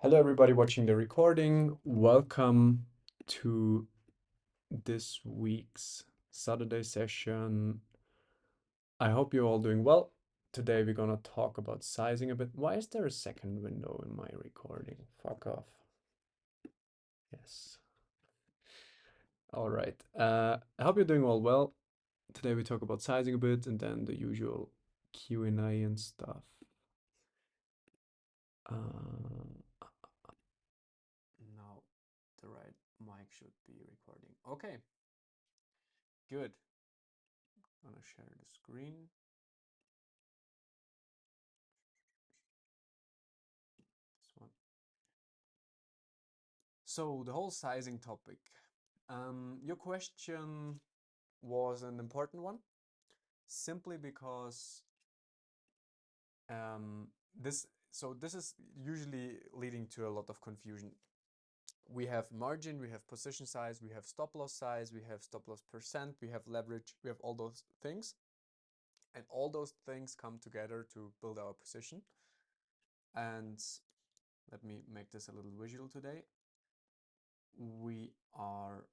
Hello, everybody watching the recording. Welcome to this week's Saturday session. I hope you're all doing well. Today we're gonna talk about sizing a bit. Why is there a second window in my recording? Fuck off. Yes. All right. I hope you're doing all well. Today we talk about sizing a bit and then the usual Q&A and stuff. Now the right mic should be recording. Okay, good. I'm gonna share the screen. This one. So the whole sizing topic. Your question was an important one, simply because um, this is usually leading to a lot of confusion. We have margin, we have position size, we have stop loss size, we have stop loss percent, we have leverage, we have all those things. And all those things come together to build our position. And let me make this a little visual today. We are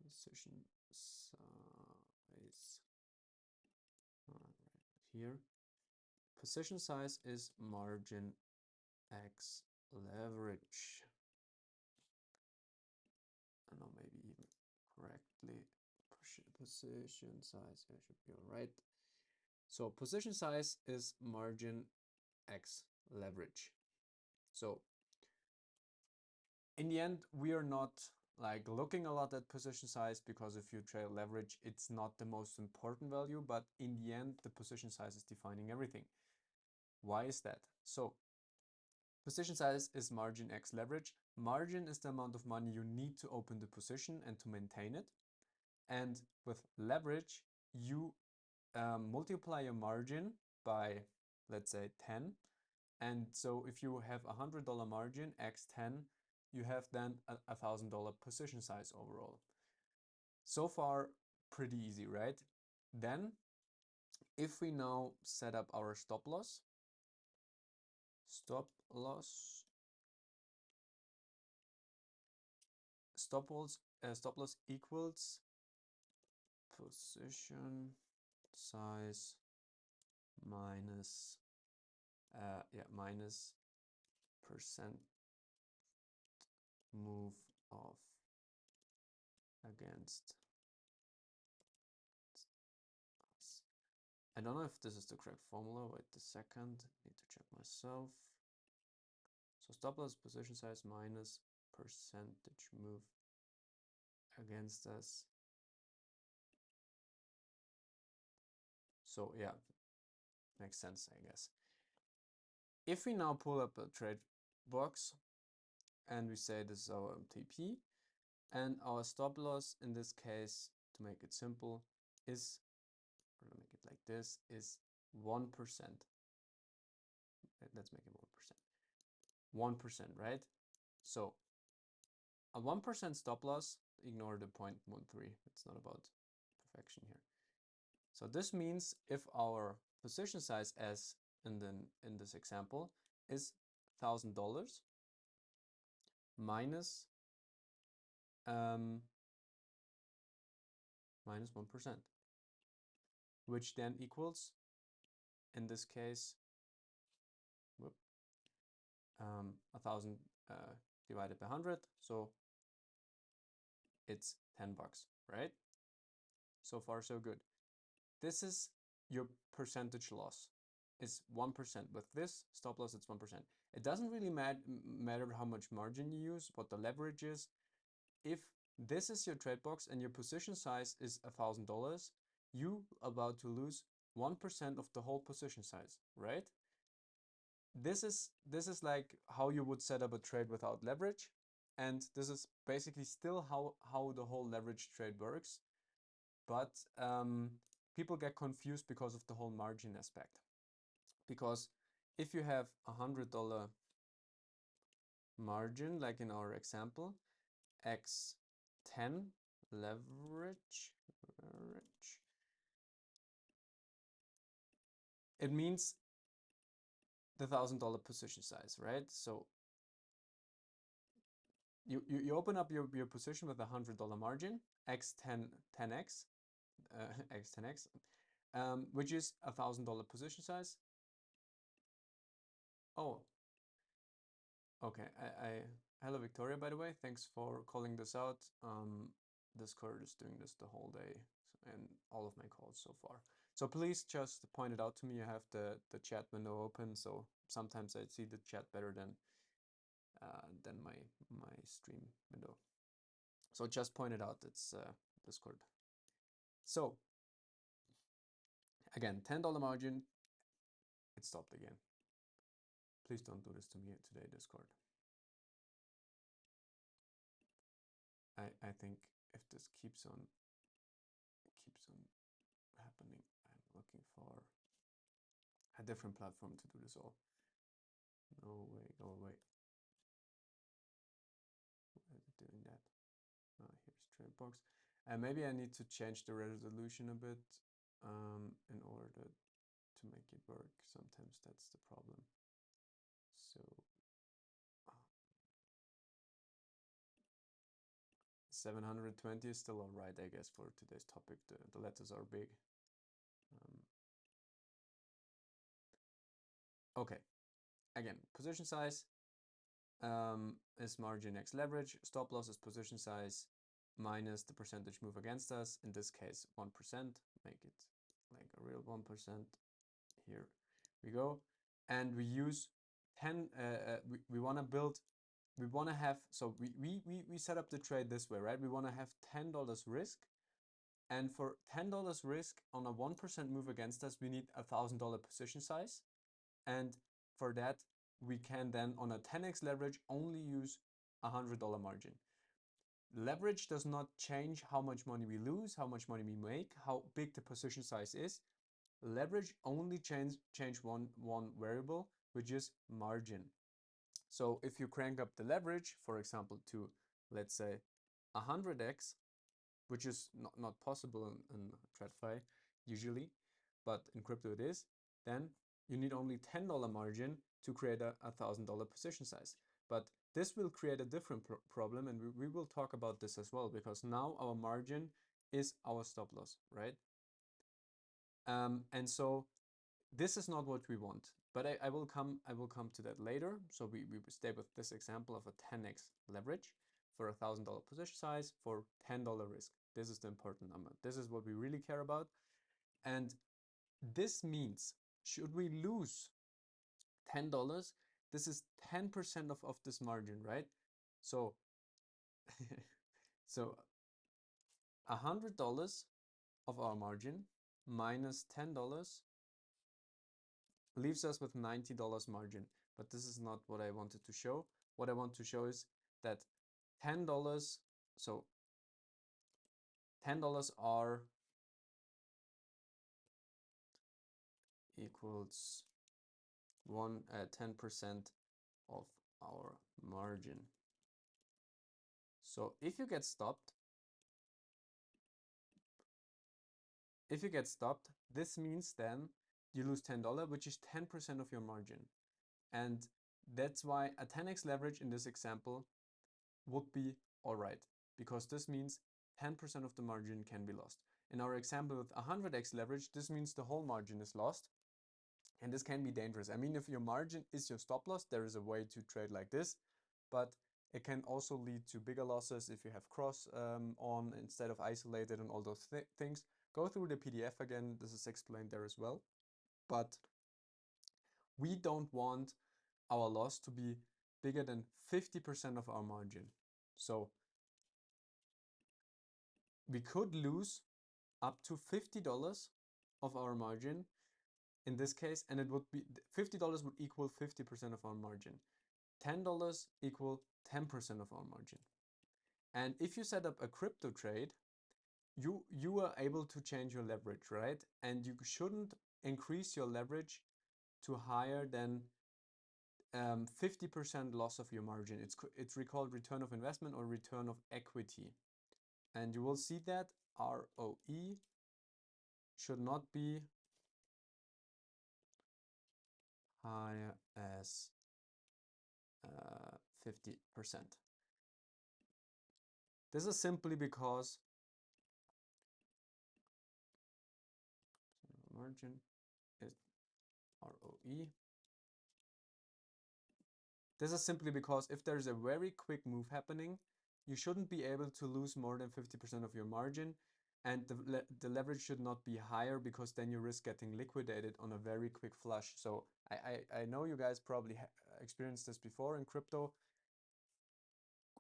position size right here. Position size is margin x leverage. I know, maybe even correctly. Position size, I should be all right. So position size is margin x leverage. So in the end, we are not like looking a lot at position size, because if you trade leverage, it's not the most important value, but in the end, the position size is defining everything. Why is that? So position size is margin x leverage. Margin is the amount of money you need to open the position and to maintain it. And with leverage, you multiply your margin by, let's say, 10. And so if you have $100 margin x 10, you have then a $1,000 position size overall. So far, pretty easy, right? Then, if we now set up our stop loss equals position size minus minus percent move off against. I don't know if this is the correct formula. Wait a second, need to check myself. So stop loss position size minus percentage move against us. So yeah, makes sense, I guess. If we now pull up a trade box and we say this is our MTP, and our stop loss in this case, to make it simple, is, we're gonna make it like this, is 1%. Let's make it 1%. 1%, right? So a 1% stop loss, ignore the 0.13, it's not about perfection here. So this means if our position size, as in this example, is $1,000 minus 1%, which then equals, in this case, 1,000 divided by 100, so it's $10, right? So far, so good. This is your percentage loss. It's 1%. With this stop loss, it's 1%. It doesn't really matter how much margin you use, what the leverage is. If this is your trade box and your position size is $1,000, you about to lose 1% of the whole position size, right? This is like how you would set up a trade without leverage, and this is basically still how the whole leverage trade works. But people get confused because of the whole margin aspect. Because if you have $100 margin, like in our example, x 10 leverage, it means the $1,000 position size, right? So you open up your position with a $100 margin, x 10x, x 10x, which is a $1,000 position size. Oh, okay. Hello Victoria, by the way. Thanks for calling this out. Discord is doing this the whole day and all of my calls so far. So please just point it out to me. I have the chat window open, so sometimes I see the chat better than my stream window. So just point it out. It's Discord. So again, $10 margin. It stopped again. Please don't do this to me today, Discord. I think if this keeps on happening, I'm looking for a different platform to do this all. No way, go away. Why is it doing that? Here's Tradebox. And maybe I need to change the resolution a bit in order to make it work. Sometimes that's the problem. So 720 is still all right, I guess, for today's topic. The letters are big. Okay, again, position size is margin x leverage. Stop loss is position size minus the percentage move against us. In this case, 1%. Make it like a real 1%. Here we go. And we use 10, we want to build, we want to have, so we set up the trade this way, right? We want to have $10 risk. And for $10 risk on a 1% move against us, we need a $1,000 position size. And for that, we can then on a 10x leverage only use a $100 margin. Leverage does not change how much money we lose, how much money we make, how big the position size is. Leverage only change one variable, which is margin. So if you crank up the leverage, for example, to let's say 100x, which is not possible in TradFi usually, but in crypto it is, then you need only $10 margin to create a $1,000 position size. But this will create a different problem, and we will talk about this as well, because now our margin is our stop loss, right? And so this is not what we want, but I will come to that later. So we stay with this example of a 10x leverage for a $1,000 position size for $10 risk. This is the important number. This is what we really care about. And this means, should we lose $10, this is 10% of this margin, right? So so $100 of our margin minus $10 leaves us with $90 margin. But this is not what I wanted to show. What I want to show is that $10, so $10 are equals 10% of our margin. So if you get stopped, this means then you lose $10, which is 10% of your margin. And that's why a 10x leverage in this example would be all right, because this means 10% of the margin can be lost. In our example with 100x leverage, this means the whole margin is lost. And this can be dangerous. I mean, if your margin is your stop loss, there is a way to trade like this, but it can also lead to bigger losses if you have cross on instead of isolated and all those things. Go through the PDF again. This is explained there as well. But we don't want our loss to be bigger than 50% of our margin. So we could lose up to $50 of our margin in this case, and it would be $50 would equal 50% of our margin. $10 equal 10% of our margin. And if you set up a crypto trade, you are able to change your leverage, right? And you shouldn't increase your leverage to higher than 50% loss of your margin. It's called return of investment or return of equity. And you will see that ROE should not be high as 50%. This is simply because margin is ROE. This is simply because if there's a very quick move happening, you shouldn't be able to lose more than 50% of your margin, and the leverage should not be higher, because then you risk getting liquidated on a very quick flush. So I know you guys probably experienced this before in crypto.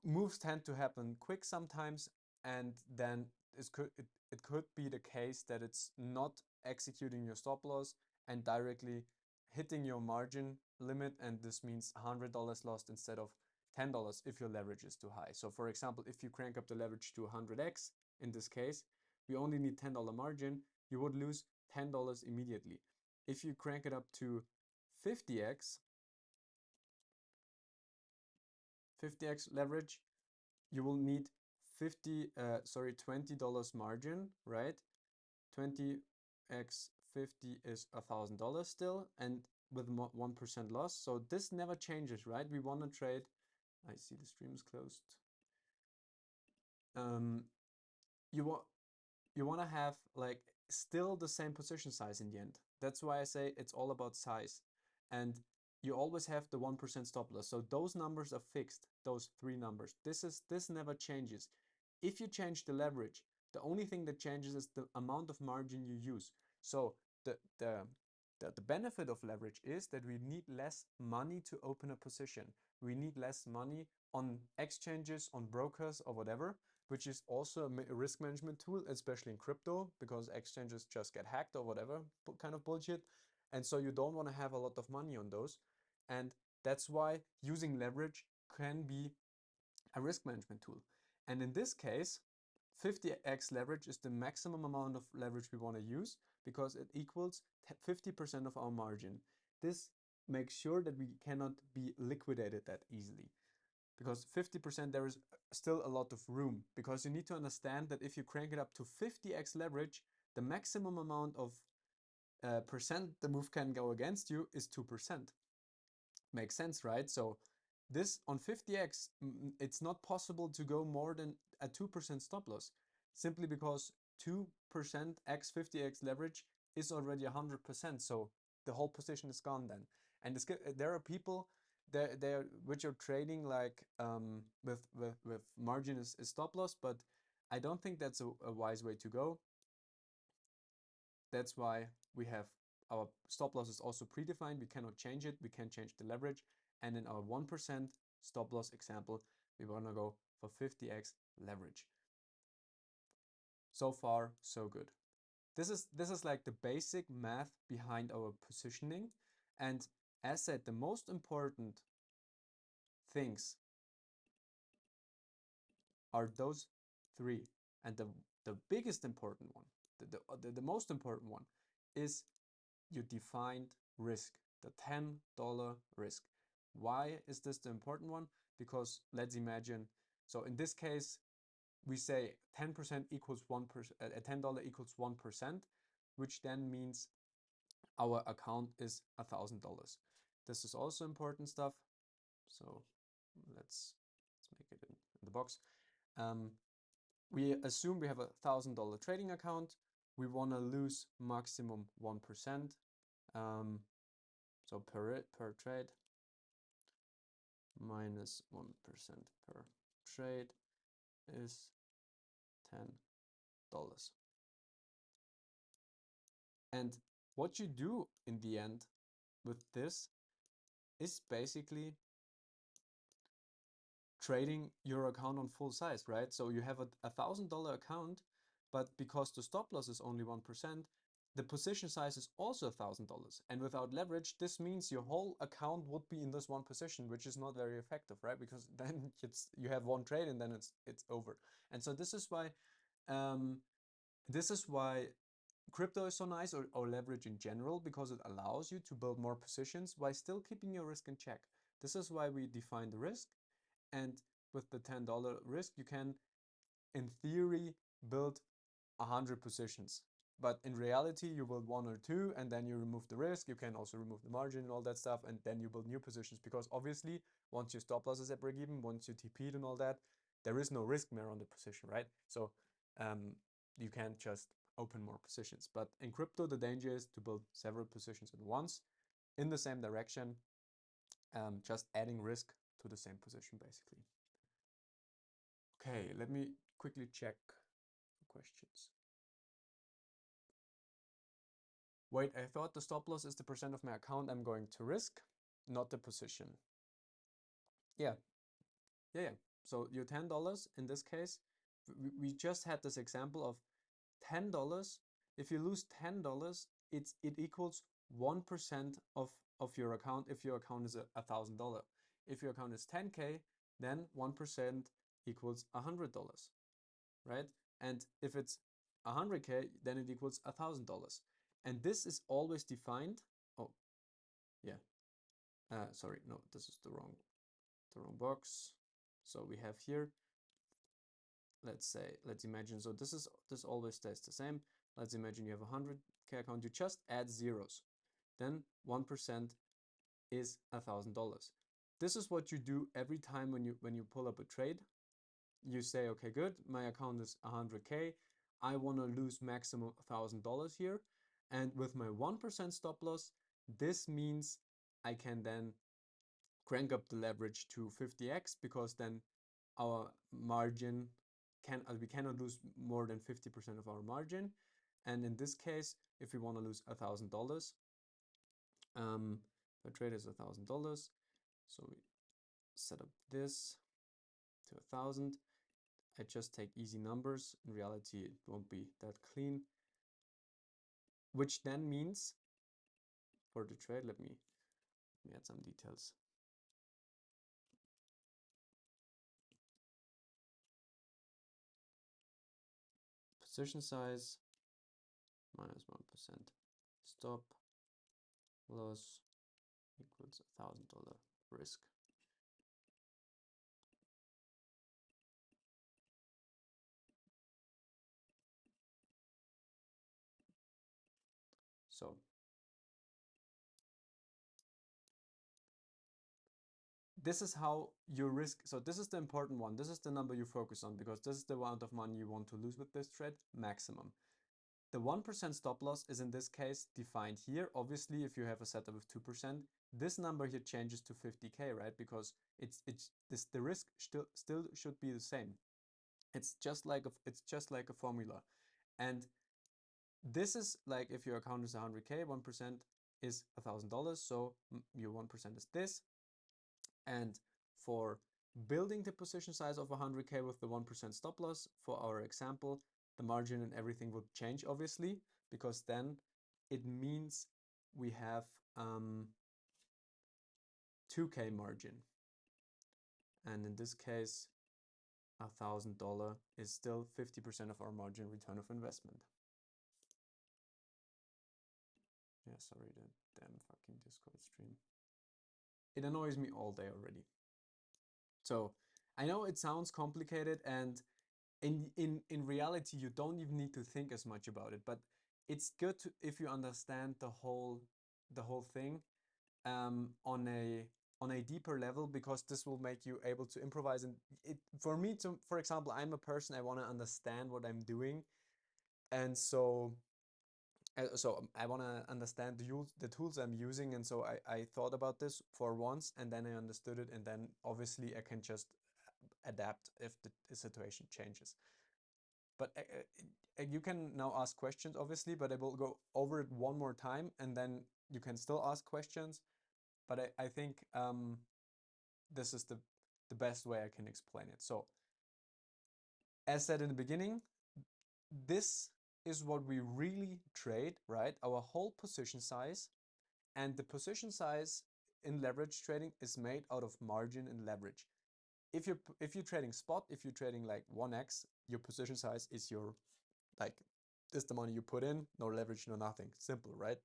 Moves tend to happen quick sometimes, and then it could be the case that it's not executing your stop loss and directly hitting your margin limit, and this means $100 lost instead of $10 if your leverage is too high. So for example, if you crank up the leverage to 100x, in this case, we only need $10 margin, you would lose $10 immediately. If you crank it up to 50x leverage, you will need $20 margin, right? 20x 50 is $1,000 still, and with 1% loss. So this never changes, right? We want to trade. I see the stream is closed. You want to have like still the same position size in the end. That's why I say it's all about size. And you always have the 1% stop loss. So those numbers are fixed, those three numbers. This never changes. If you change the leverage, the only thing that changes is the amount of margin you use. So the benefit of leverage is that we need less money to open a position. We need less money on exchanges, on brokers or whatever, which is also a risk management tool, especially in crypto, because exchanges just get hacked or whatever kind of bullshit. And so you don't want to have a lot of money on those. And that's why using leverage can be a risk management tool. And in this case, 50x leverage is the maximum amount of leverage we want to use, because it equals 50% of our margin. This makes sure that we cannot be liquidated that easily, because 50% there is still a lot of room, because you need to understand that if you crank it up to 50x leverage, the maximum amount of percent the move can go against you is 2%. Makes sense, right? So this on 50x, it's not possible to go more than a 2% stop loss, simply because 2% x 50x leverage is already 100%. So the whole position is gone then. And there are people there which are trading like with margin is stop loss, but I don't think that's a wise way to go. That's why we have our stop loss is also predefined. We cannot change it. We can't change the leverage. And in our 1% stop loss example, we want to go for 50x leverage. So far, so good. This is like the basic math behind our positioning. And as said, the most important things are those three. And the biggest important one, the most important one, is you defined risk, the $10 risk. Why is this the important one? Because let's imagine, so in this case, we say 10% equals 1%, $10 equals 1%, which then means our account is $1,000. This is also important stuff. So let's make it in the box. We assume we have $1,000 trading account. We want to lose maximum 1%. So per trade, minus 1% per trade is $10. And what you do in the end with this is basically trading your account on full size, right? So you have a $1,000 account, but because the stop loss is only 1%, the position size is also $1,000. And without leverage, this means your whole account would be in this one position, which is not very effective, right? Because then you have one trade and then it's over. And so this is why crypto is so nice, or leverage in general, because it allows you to build more positions while still keeping your risk in check. This is why we define the risk. And with the $10 risk, you can, in theory, build 100 positions. but in reality you build one or two and then you remove the risk. You can also remove the margin and all that stuff, and then you build new positions, because obviously once your stop loss is at break even, once you TP'd and all that, there is no risk more on the position, right? So you can't just open more positions. But in crypto, the danger is to build several positions at once in the same direction, just adding risk to the same position basically. Okay, let me quickly check questions. Wait, I thought the stop loss is the percent of my account I'm going to risk, not the position. Yeah. So your $10 in this case, we just had this example of $10. If you lose $10, it equals 1% of your account if your account is $1,000. If your account is 10K, then 1% equals $100, right? And if it's 100K, then it equals $1,000. And this is always defined. Oh, yeah. Sorry, no, this is the wrong box. So we have here, let's imagine, so this always stays the same. Let's imagine you have a 100K account, you just add zeros. Then 1% is $1,000. This is what you do every time when you pull up a trade. You say, okay, good, my account is 100K. I want to lose maximum $1,000 here. And with my 1% stop loss, this means I can then crank up the leverage to 50x, because then our margin we cannot lose more than 50% of our margin. And in this case, if we want to lose $1,000, the trade is $1,000. So we set up this to 1,000. I just take easy numbers. In reality, it won't be that clean. Which then means for the trade, let me add some details. Position size minus 1% stop loss equals $1,000 risk. So this is how you risk. So this is the important one. This is the number you focus on, because this is the amount of money you want to lose with this trade, maximum. The 1% stop loss is in this case defined here. Obviously, if you have a setup of 2%, this number here changes to 50K, right? Because the risk still should be the same. It's just like a formula. And this is like, if your account is 100K, 1% is $1,000. So your 1% is this. And for building the position size of 100K with the 1% stop loss, for our example, the margin and everything would change, obviously, because then it means we have 2K margin. And in this case, $1,000 is still 50% of our margin return of investment. Yeah, sorry, the damn fucking Discord stream. It annoys me all day already. So I know it sounds complicated, and in reality, you don't even need to think as much about it, but it's good if you understand the whole thing on a deeper level, because this will make you able to improvise. And for me, for example, I'm a person, I want to understand what I'm doing, and so I want to understand the tools I'm using. And so I thought about this for once, and then I understood it, and then obviously I can just adapt if the situation changes. But you can now ask questions, obviously, but I will go over it one more time, and then you can still ask questions. But I think this is the best way I can explain it. So as said in the beginning, this is what we really trade, right? Our whole position size. And the position size in leverage trading is made out of margin and leverage. If you're trading spot, if you're trading like 1x, your position size is your, like, is the money you put in, no leverage, no nothing. Simple, right?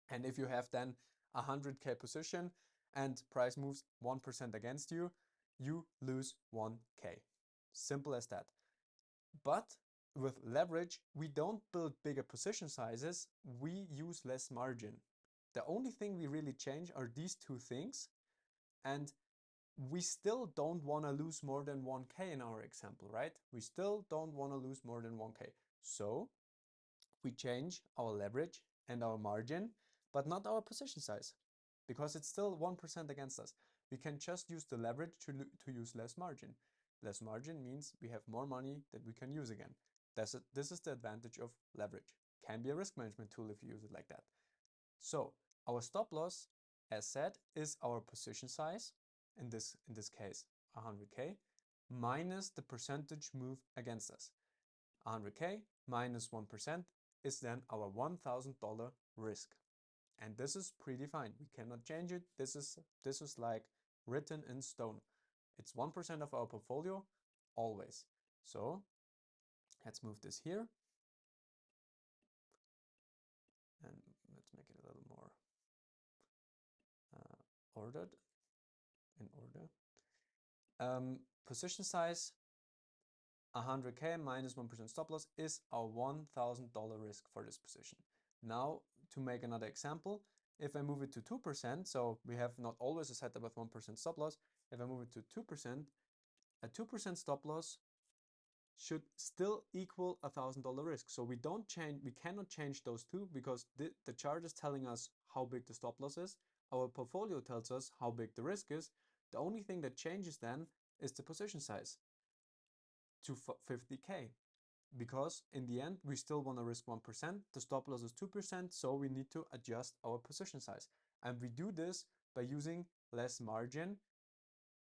And if you have then 100K position and price moves 1% against you, you lose 1K. Simple as that. But with leverage, we don't build bigger position sizes, we use less margin. The only thing we really change are these two things, and we still don't want to lose more than 1K in our example, right? We still don't want to lose more than 1K. So we change our leverage and our margin, but not our position size, because it's still 1% against us. We can just use the leverage to use less margin. Less margin means we have more money that we can use again. This is the advantage of leverage. Can be a risk management tool if you use it like that. So our stop loss, as said, is our position size, in this case 100K, minus the percentage move against us. 100K minus 1% is then our $1,000 risk. And this is predefined. We cannot change it. This is like written in stone. It's 1% of our portfolio always. So let's move this here. And let's make it a little more ordered, in order. Position size, 100K minus 1% stop loss is our $1,000 risk for this position. Now, to make another example, if I move it to 2%, so we have not always a setup with 1% stop loss. If I move it to 2%, a 2% stop loss should still equal $1,000 risk. So we cannot change those two, because the chart is telling us how big the stop loss is. Our portfolio tells us how big the risk is. The only thing that changes then is the position size to 50K, because in the end we still want to risk 1%. The stop loss is 2%, so we need to adjust our position size. And we do this by using less margin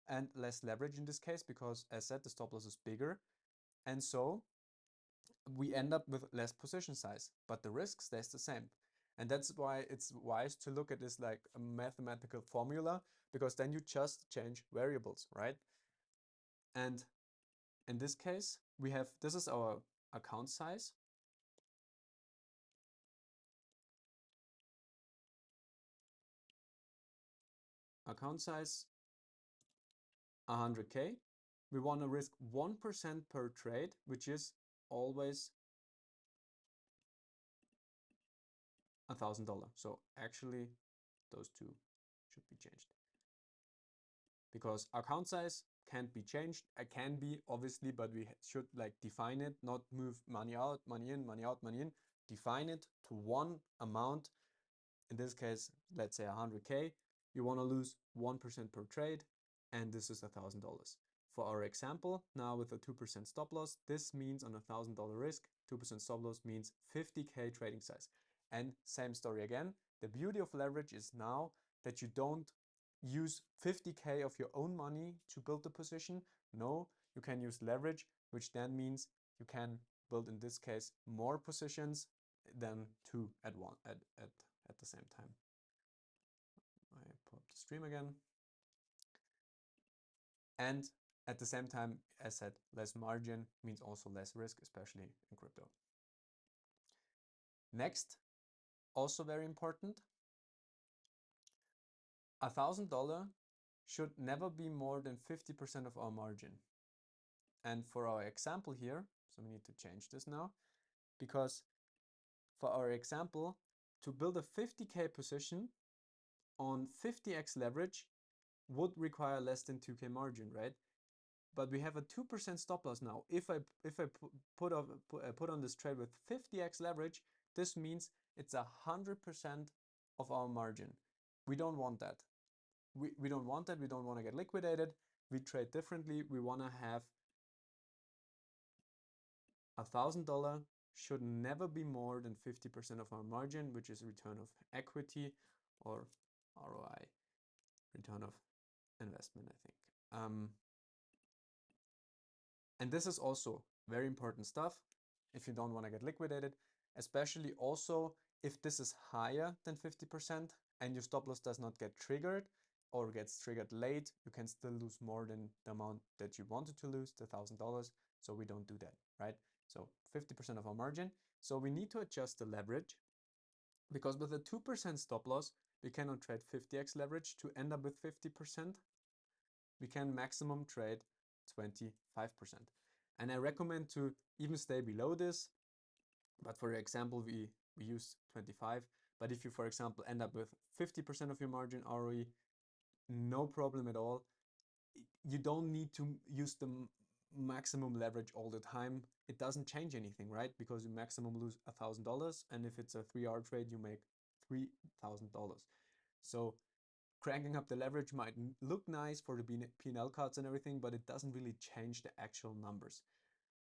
and less leverage in this case, because as said, the stop loss is bigger. And so we end up with less position size, but the risk stays the same. And that's why it's wise to look at this like a mathematical formula, because then you just change variables, right? And in this case, this is our account size. Account size 100K. We want to risk 1% per trade, which is always $1,000. So actually those two should be changed, because account size can't be changed. It can be, obviously, but we should like define it, not move money out, money in, money out, money in. Define it to one amount. In this case, let's say 100K. You want to lose 1% per trade, and this is $1,000. For our example, now with a 2% stop loss, this means on $1,000 risk, 2% stop loss means 50K trading size. And same story again. The beauty of leverage is now that you don't use 50K of your own money to build the position. No, you can use leverage, which then means you can build, in this case, more positions than two at the same time. I pull up the stream again. And at the same time, as said, less margin means also less risk, especially in crypto. Next, also very important, $1,000 should never be more than 50% of our margin. And for our example here, so we need to change this now, because for our example, to build a 50K position on 50x leverage would require less than 2K margin, right? But we have a 2% stop loss now. If I put on this trade with 50x leverage, this means it's 100% of our margin. We don't want that. We don't want that. We don't want to get liquidated. We trade differently. We want to have $1,000 should never be more than 50% of our margin, which is return of equity, or ROI, return of investment, I think. And this is also very important stuff if you don't want to get liquidated, especially also if this is higher than 50% and your stop loss does not get triggered or gets triggered late, you can still lose more than the amount that you wanted to lose, the $1,000. So we don't do that, right? So 50% of our margin. So we need to adjust the leverage, because with a 2% stop loss, we cannot trade 50x leverage to end up with 50%. We can maximum trade 25%. And I recommend to even stay below this. But for example, we use 25. But if you, for example, end up with 50% of your margin ROE, no problem at all. You don't need to use the maximum leverage all the time. It doesn't change anything, right? Because you maximum lose $1,000, and if it's a 3-hour trade, you make $3,000. So cranking up the leverage might look nice for the P&L cards and everything, but it doesn't really change the actual numbers.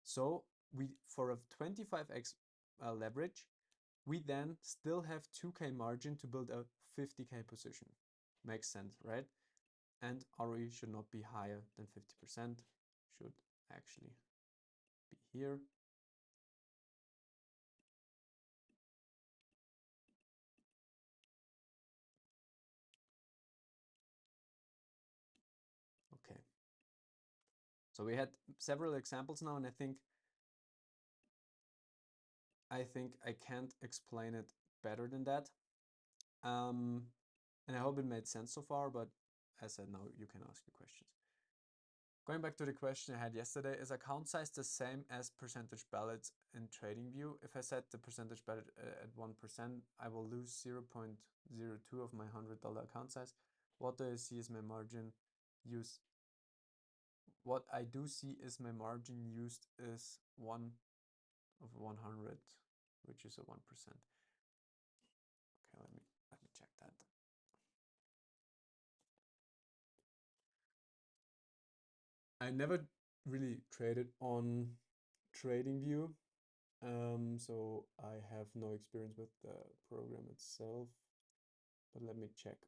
So we, for a 25x leverage, we then still have 2K margin to build a 50K position. Makes sense, right? And ROE should not be higher than 50%, should actually be here. Okay. So we had several examples now, and I think I can't explain it better than that. And I hope it made sense so far, but as I said, now you can ask your questions. Going back to the question I had yesterday, is account size the same as percentage ballots in TradingView? If I set the percentage ballot at 1%, I will lose 0.02 of my $100 account size. What do I see is my margin used? What I do see is my margin used is 1 of 100, which is a 1%. Okay, let me check that. I never really traded on TradingView, so I have no experience with the program itself, but let me check.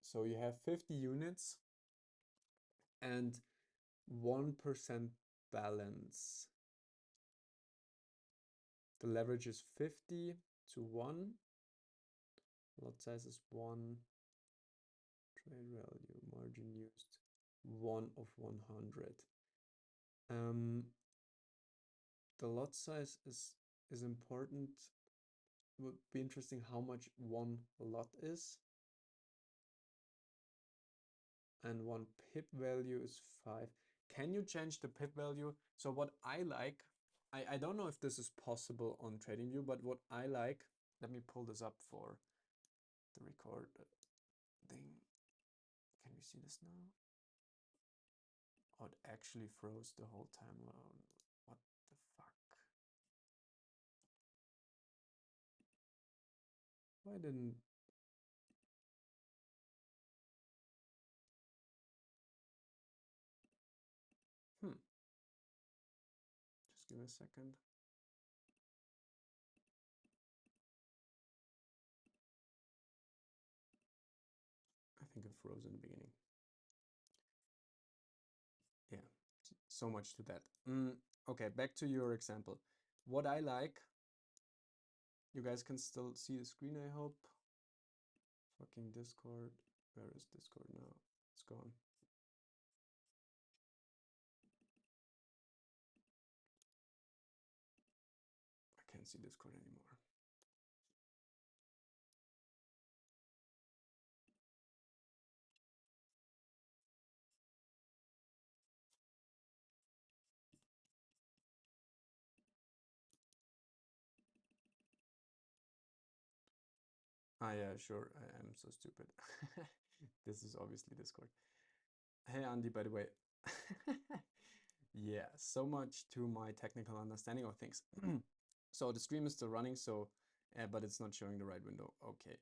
So you have 50 units and 1% balance. The leverage is 50 to 1. Lot size is 1. Trade value, margin used, 1 of 100. The lot size is important. Would be interesting how much one lot is. And one pip value is 5. Can you change the pip value? So what I like, I don't know if this is possible on TradingView, but what I like, let me pull this up for the record thing. Can we see this now? Oh, it actually froze the whole time. What the fuck? Why didn't... Just give me a second. I think it froze in the beginning. Yeah, so much to that. Okay, back to your example. What I like, you guys can still see the screen, I hope. Fucking Discord. Where is Discord now? It's gone. I can't see Discord anymore. Ah, yeah, sure. I'm so stupid. This is obviously Discord. Hey, Andy, by the way. Yeah, so much to my technical understanding of things. So the stream is still running, so but it's not showing the right window. Okay.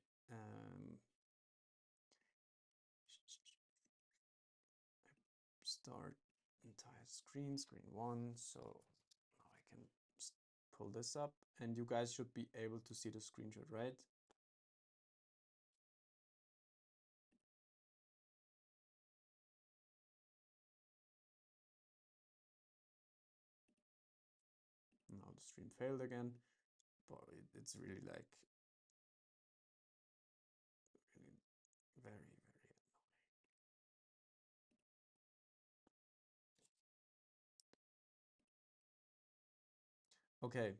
Start entire screen, screen 1. So now I can pull this up, and you guys should be able to see the screenshot, right? Now the stream failed again, but it's really like really very annoying. Okay,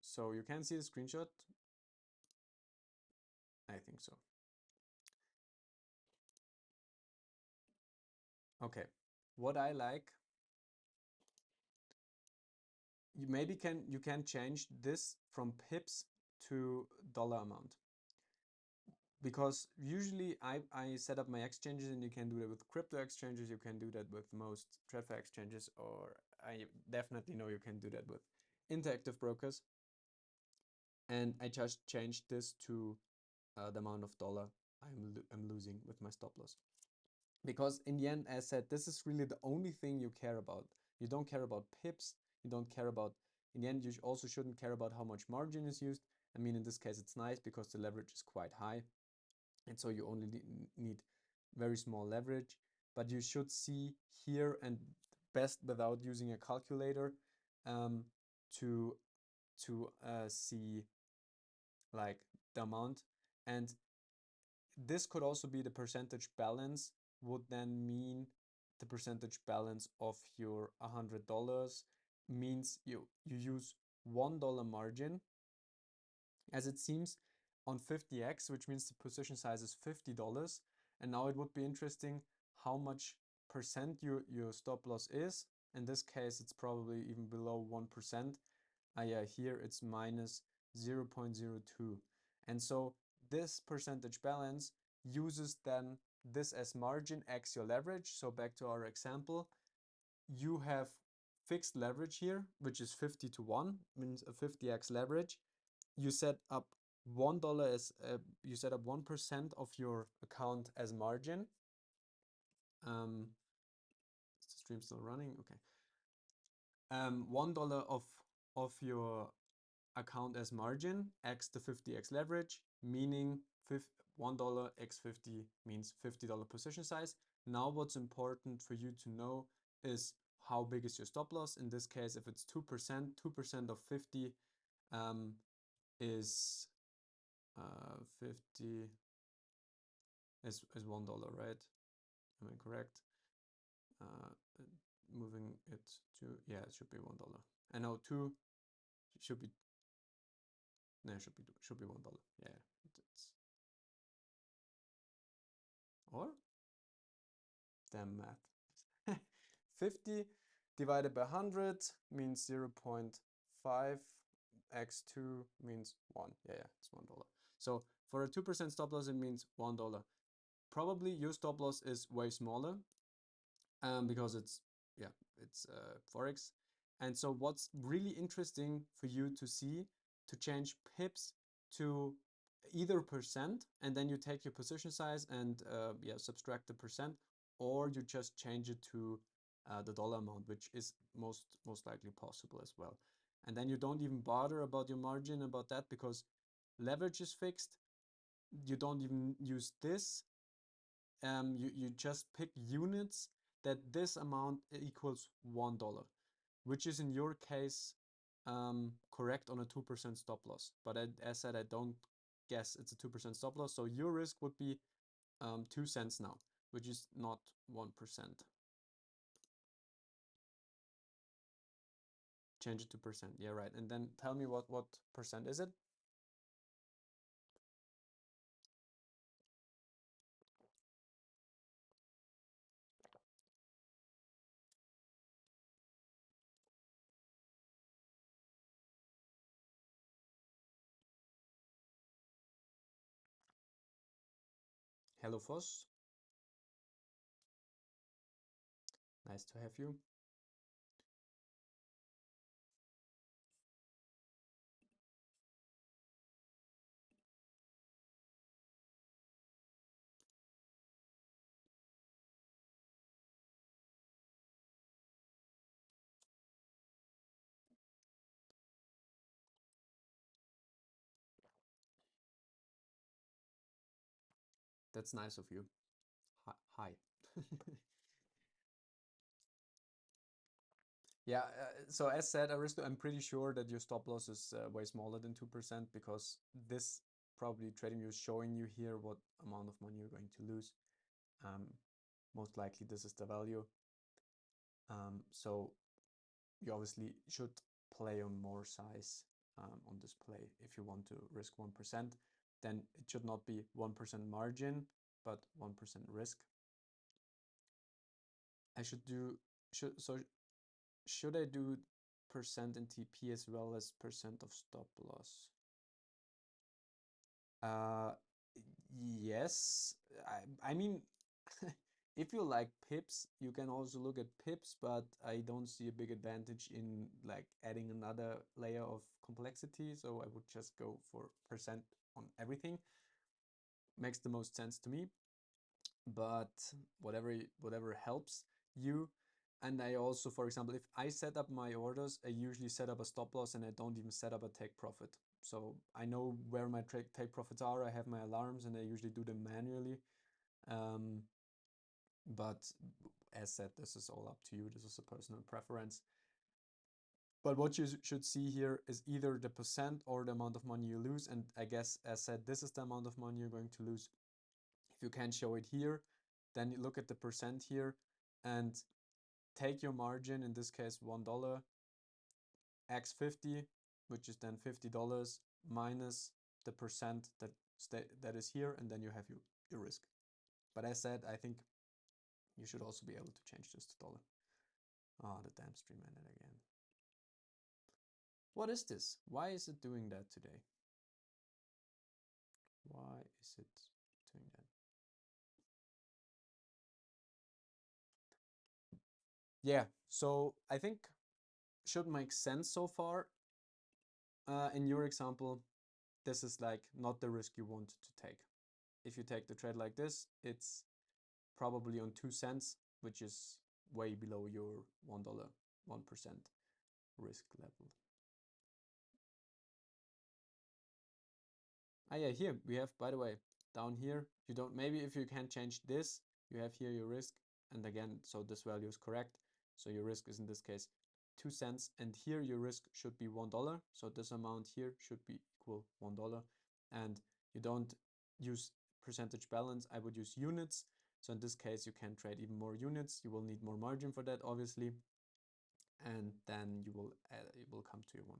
so you can see the screenshot. I think so. Okay, what I like you can change this from pips to dollar amount, because usually I set up my exchanges, and you can do that with crypto exchanges, you can do that with most TradFi exchanges, or I definitely know you can do that with Interactive Brokers. And I just changed this to the amount of dollar I'm losing with my stop loss. Because in the end, as said, this is really the only thing you care about. You don't care about pips. You don't care about, in the end, you also shouldn't care about how much margin is used. I mean, in this case, it's nice because the leverage is quite high. And so you only need very small leverage. But you should see here, and best without using a calculator, um, to see like the amount. And this could also be the percentage balance, would then mean the percentage balance of your $100 means you use $1 margin, as it seems, on 50x, which means the position size is $50. And now it would be interesting how much percent your stop loss is. In this case, it's probably even below 1%. Yeah, here it's minus 0.02. And so this percentage balance uses then this as margin x your leverage. So back to our example, you have fixed leverage here, which is 50 to 1, means a 50x leverage. You set up $1 as you set up 1% of your account as margin. Is the stream still running? Okay. $1 of your account as margin x the 50x leverage, meaning $1 x 50 means $50 position size. Now what's important for you to know is how big is your stop loss. In this case, if it's 2%, 2% of 50 is 50 is $1, right? Am I correct? Moving it to, yeah, it should be $1. And now 2 should be, no, it should be $1. Yeah, it's, or damn math. 50 divided by 100 means 0.5 x 2 means 1. Yeah, it's $1. So for a 2% stop loss, it means $1. Probably your stop loss is way smaller, because it's, yeah, it's Forex. And so what's really interesting for you to see, to change pips to either percent, and then you take your position size and yeah, subtract the percent, or you just change it to the dollar amount, which is most likely possible as well. And then you don't even bother about your margin, about that, because leverage is fixed. You don't even use this. You just pick units that this amount equals $1, which is in your case correct on a 2% stop loss. But as said, I don't guess it's a 2% stop loss. So your risk would be 2 cents now, which is not 1%. Change it to percent. Yeah, right. And then tell me what percent is it? Hello, Foss. Nice to have you. That's nice of you. Hi. Yeah, so as said, Aristo, I'm pretty sure that your stop loss is way smaller than 2%, because this probably TradingView is showing you here what amount of money you're going to lose. Most likely this is the value. So you obviously should play on more size on this play if you want to risk 1%. Then it should not be 1% margin, but 1% risk. I should do, should I do percent in TP as well as percent of stop loss? Uh, yes. I mean, if you like pips, you can also look at pips, but I don't see a big advantage in like adding another layer of complexity. So I would just go for percent on everything. Makes the most sense to me, but whatever helps you. And I also, for example, if I set up my orders, I usually set up a stop loss and I don't even set up a take profit. So I know where my take profits are. I have my alarms and I usually do them manually. Um, but as said, this is all up to you. This is a personal preference. But what you should see here is either the percent or the amount of money you lose. And I guess, as said, this is the amount of money you're going to lose. If you can't show it here, then you look at the percent here and take your margin, in this case $1, x 50, which is then $50 minus the percent that is here, and then you have your risk. But as said, I think you should also be able to change this to dollar. Oh, the damn stream ended again. What is this? Why is it doing that today? Why is it doing that? Yeah, so I think should make sense so far. In your example, this is like not the risk you want to take. If you take the trade like this, it's probably on 2 cents, which is way below your $1, 1% risk level. Ah, yeah, here we have, by the way, down here, you don't, maybe if you can change this, you have here your risk. And again, so this value is correct. So your risk is in this case 2 cents. And here your risk should be $1. So this amount here should be equal $1. And you don't use percentage balance. I would use units. So in this case, you can trade even more units. You will need more margin for that, obviously. And then you will it will come to your 1%.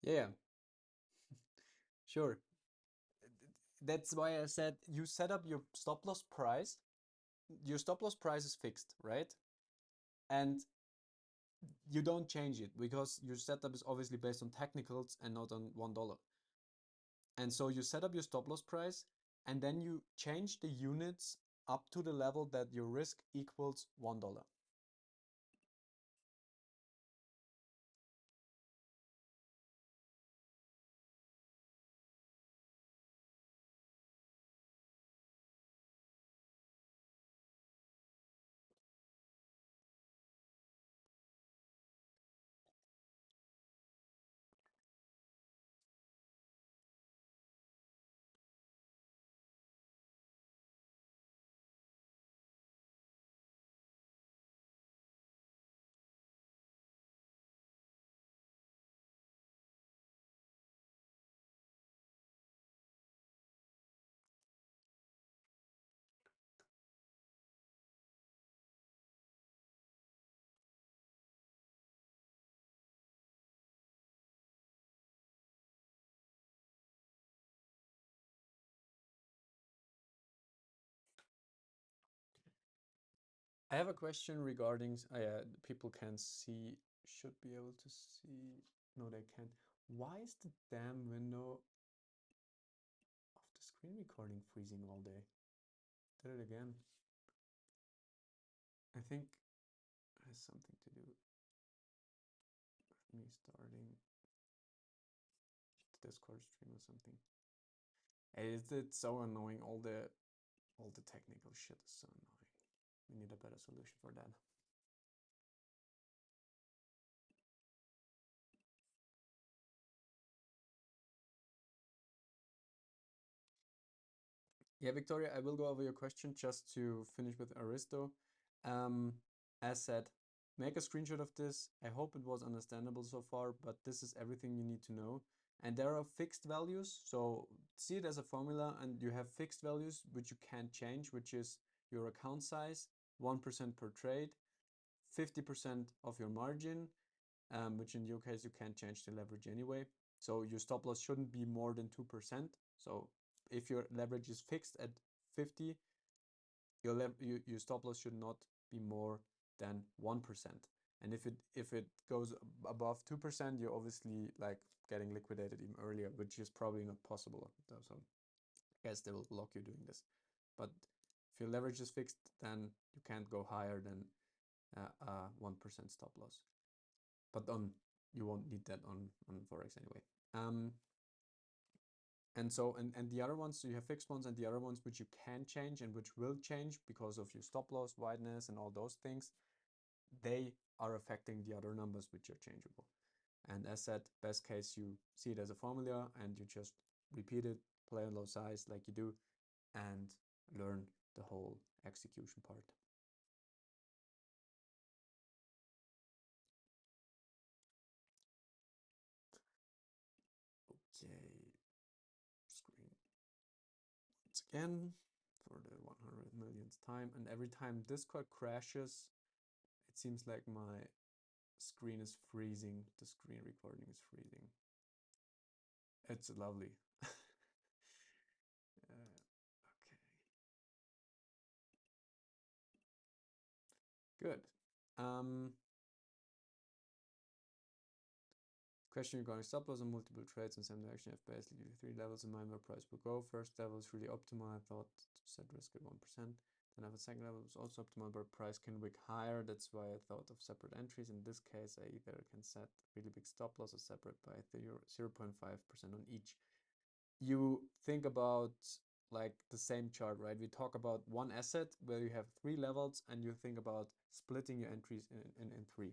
Yeah, sure. That's why I said you set up your stop loss price. Your stop loss price is fixed, right? And you don't change it because your setup is obviously based on technicals and not on $1. And so you set up your stop loss price and then you change the units up to the level that your risk equals $1. I have a question regarding, people can see, should be able to see, no, they can't. Why is the damn window of the screen recording freezing all day? Did it again. I think it has something to do with me starting the Discord stream or something. It's so annoying. All the technical shit is so annoying. We need a better solution for that. Yeah, Victoria, I will go over your question just to finish with Aristo. Um, as said, make a screenshot of this. I hope it was understandable so far, but this is everything you need to know. And there are fixed values, so see it as a formula, and you have fixed values which you can't change, which is your account size, 1% per trade, 50% of your margin, which in your case you can't change the leverage anyway. So your stop loss shouldn't be more than 2%. So if your leverage is fixed at 50, your stop loss should not be more than 1%. And if it goes above 2%, you're obviously like getting liquidated even earlier, which is probably not possible. So I guess they will block you doing this. But if your leverage is fixed, then you can't go higher than 1% stop loss. But you won't need that on Forex anyway. And the other ones, so you have fixed ones and the other ones which you can change and which will change because of your stop loss, wideness, and all those things, they are affecting the other numbers which are changeable. And as said, best case, you see it as a formula and you just repeat it, play on low size like you do, and learn the whole execution part. Okay, screen once again for the 100 millionth time. And every time Discord crashes, it seems like my screen is freezing. The screen recording is freezing. It's lovely. Okay. Good. Question regarding stop loss and multiple trades in same direction. I have basically 3 levels in mind where price will go. First level is really optimal. I thought to set risk at 1%. Then I have a second level is also optimal, but price can wick higher. That's why I thought of separate entries. In this case, I either can set really big stop loss or separate by 0.5% on each. You think about like the same chart, right? We talk about one asset where you have 3 levels and you think about splitting your entries in 3.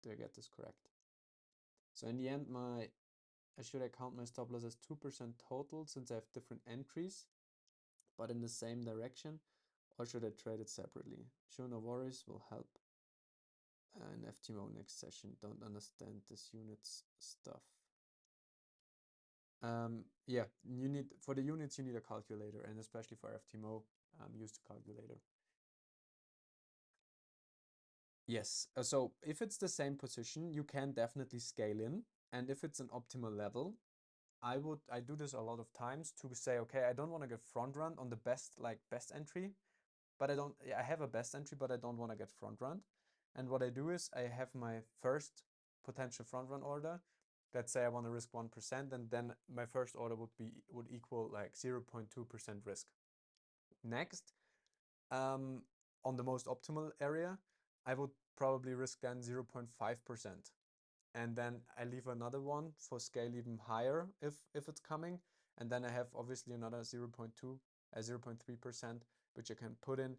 Do I get this correct? So in the end, should I count my stop loss as 2% total since I have different entries, but in the same direction, or should I trade it separately? Sure, no worries, will help. In FTMO next session, don't understand this units stuff. Yeah, for the units you need a calculator, and especially for FTMO, use the calculator. Yes, so if it's the same position, you can definitely scale in, and if it's an optimal level, I do this a lot of times to say, okay, I don't want to get front run on the best entry, but I have a best entry, but I don't want to get front run. And what I do is I have my first potential front run order. Let's say I want to risk 1%, and then my first order would equal like 0.2% risk. Next, on the most optimal area, I would probably risk then 0.5%. And then I leave another one for scale even higher if it's coming. And then I have obviously another 0.2, 0.3%, which I can put in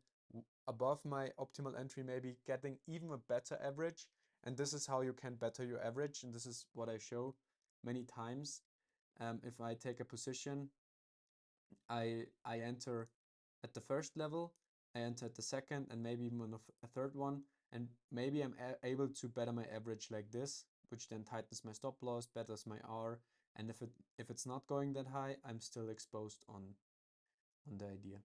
above my optimal entry, maybe getting even a better average. And this is how you can better your average. And this is what I show many times. If I take a position, I enter at the first level, I enter at the second, and maybe even a third one. And maybe I'm able to better my average like this, which then tightens my stop loss, betters my R. And if it's not going that high, I'm still exposed on the idea.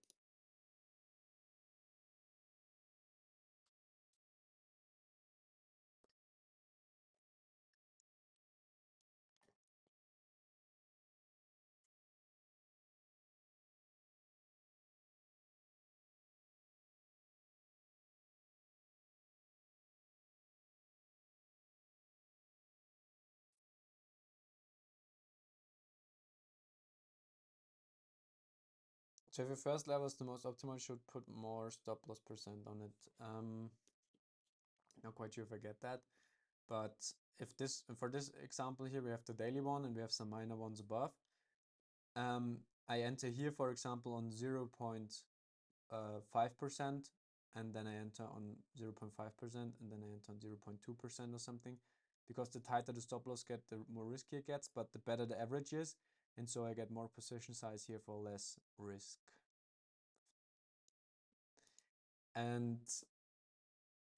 So if your first level is the most optimal, should put more stop loss percent on it. Not quite sure if I get that, but if this, for this example here, we have the daily one and we have some minor ones above. I enter here, for example, on 0.5%, and then I enter on 0.5%, and then I enter on 0.2% or something, because the tighter the stop loss get, the more risky it gets, but the better the average is, and so I get more position size here for less risk. And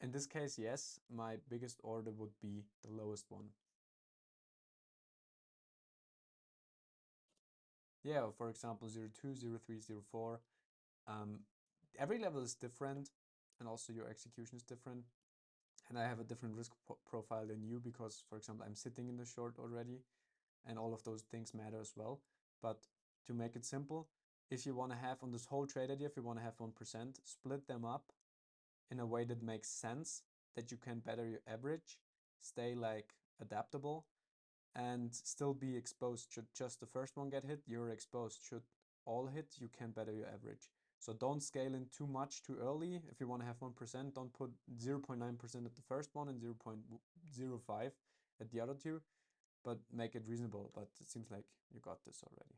in this case, yes, my biggest order would be the lowest one. Yeah, for example, 02, 03, 04. Every level is different, and also your execution is different. And I have a different risk profile than you because, for example, I'm sitting in the short already, and all of those things matter as well. But to make it simple, if you want to have on this whole trade idea, if you want to have 1%, split them up in a way that makes sense, that you can better your average, stay like adaptable, and still be exposed. Should just the first one get hit, you're exposed. Should all hit, you can better your average. So don't scale in too much too early. If you want to have 1%, don't put 0.9% at the first one and 0.05 at the other two, but make it reasonable. But it seems like you got this already.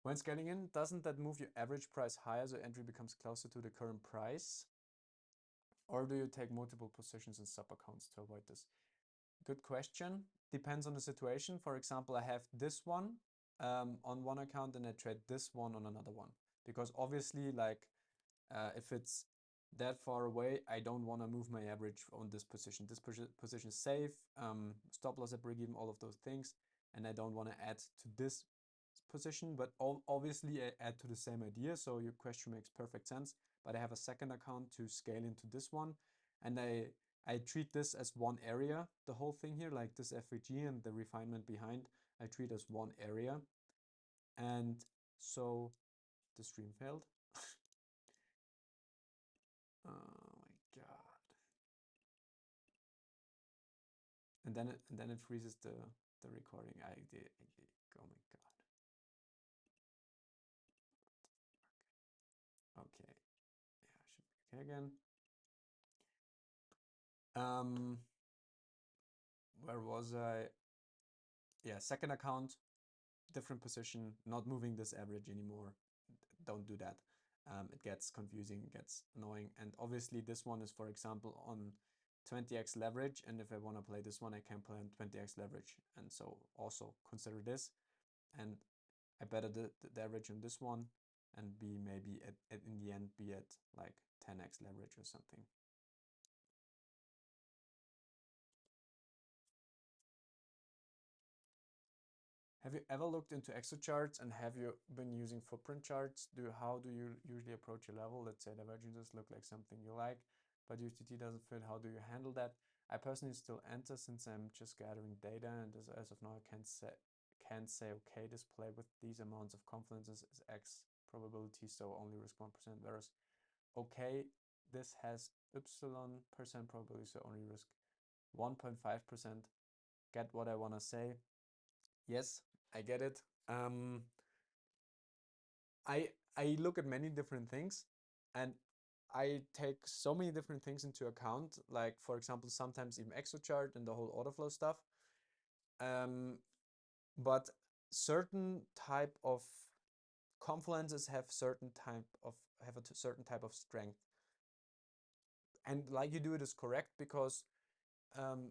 When scaling in, doesn't that move your average price higher so entry becomes closer to the current price? Or do you take multiple positions in sub accounts to avoid this? Good question. Depends on the situation. For example, I have this one on one account and I trade this one on another one. Because obviously, like, if it's that far away, I don't want to move my average on this position. This position is safe, stop loss at break even, all of those things. And I don't want to add to this position, but obviously I add to the same idea. So your question makes perfect sense. But I have a second account to scale into this one. And I treat this as one area, the whole thing here, like this FVG and the refinement behind, I treat as one area. And so the stream failed. Oh my God. And then it freezes the recording. Oh my God. Okay. Yeah, should be okay again. Where was I? Yeah, second account, different position, not moving this average anymore. Don't do that. It gets confusing, it gets annoying. And obviously this one is, for example, on 20x leverage. And if I want to play this one, I can play on 20x leverage. And so also consider this. And I better the average on this one and be maybe in the end be at like 10x leverage or something. Have you ever looked into exocharts and have you been using footprint charts? How do you usually approach a level? Let's say divergences look like something you like, but USDT doesn't fit. How do you handle that? I personally still enter since I'm just gathering data, and as of now I can't say okay, this play with these amounts of confidence is X probability, so only risk 1%, whereas okay, this has Y% probability, so only risk 1.5%. Get what I want to say? Yes, I get it. I look at many different things, and I take so many different things into account. Like, for example, sometimes even exochart and the whole order flow stuff. But certain type of confluences have a certain type of strength. And like you do it is correct because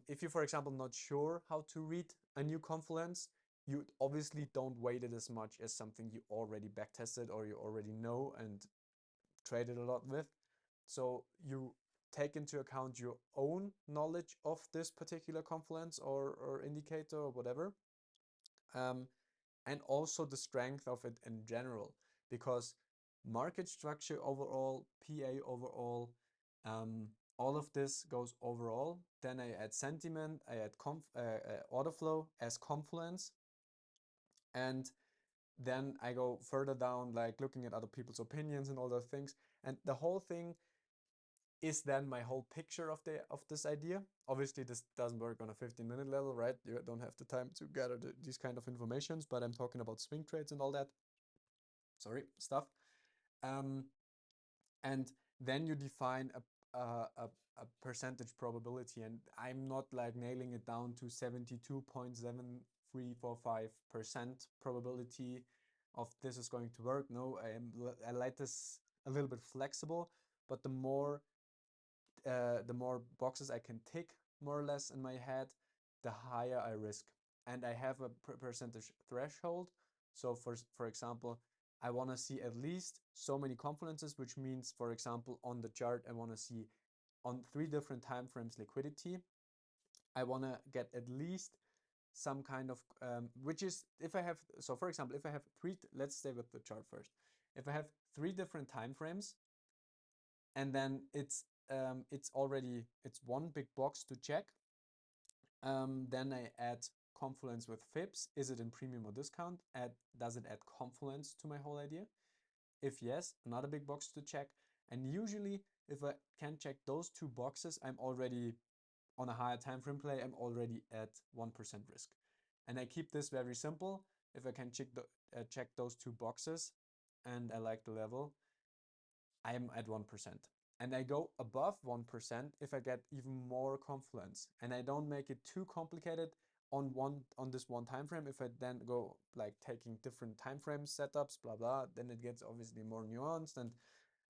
if you, for example, not sure how to read a new confluence, you obviously don't weight it as much as something you already backtested or you already know and traded a lot with. So you take into account your own knowledge of this particular confluence or indicator or whatever, and also the strength of it in general, because market structure overall, PA overall, all of this goes overall. Then I add sentiment, I add order flow as confluence, and then I go further down, like looking at other people's opinions and all those things. And the whole thing is then my whole picture of this idea. Obviously, this doesn't work on a 15-minute level, right? You don't have the time to gather these kind of informations, but I'm talking about swing trades and all that. Sorry, stuff. Um, and then you define a percentage probability, and I'm not like nailing it down to 72.7345% probability of this is going to work. No, I like this a little bit flexible, but the more boxes I can tick more or less in my head, the higher I risk. And I have a percentage threshold. So for example, I want to see at least so many confluences, which means, for example, on the chart, I want to see on 3 different time frames liquidity. I want to get at least some kind of, which is if I have, so for example, if I have let's stay with the chart first. If I have 3 different time frames, and then it's one big box to check. Then I add confluence with Fibs. Is it in premium or discount? Does it add confluence to my whole idea? If yes, another big box to check. And usually, if I can check those 2 boxes, I'm already on a higher time frame play. I'm already at 1% risk. And I keep this very simple. If I can check those 2 boxes, and I like the level, I'm at 1%. And I go above 1% if I get even more confluence. And I don't make it too complicated on this one time frame. If I then go like taking different time frame setups, blah blah, then it gets obviously more nuanced, and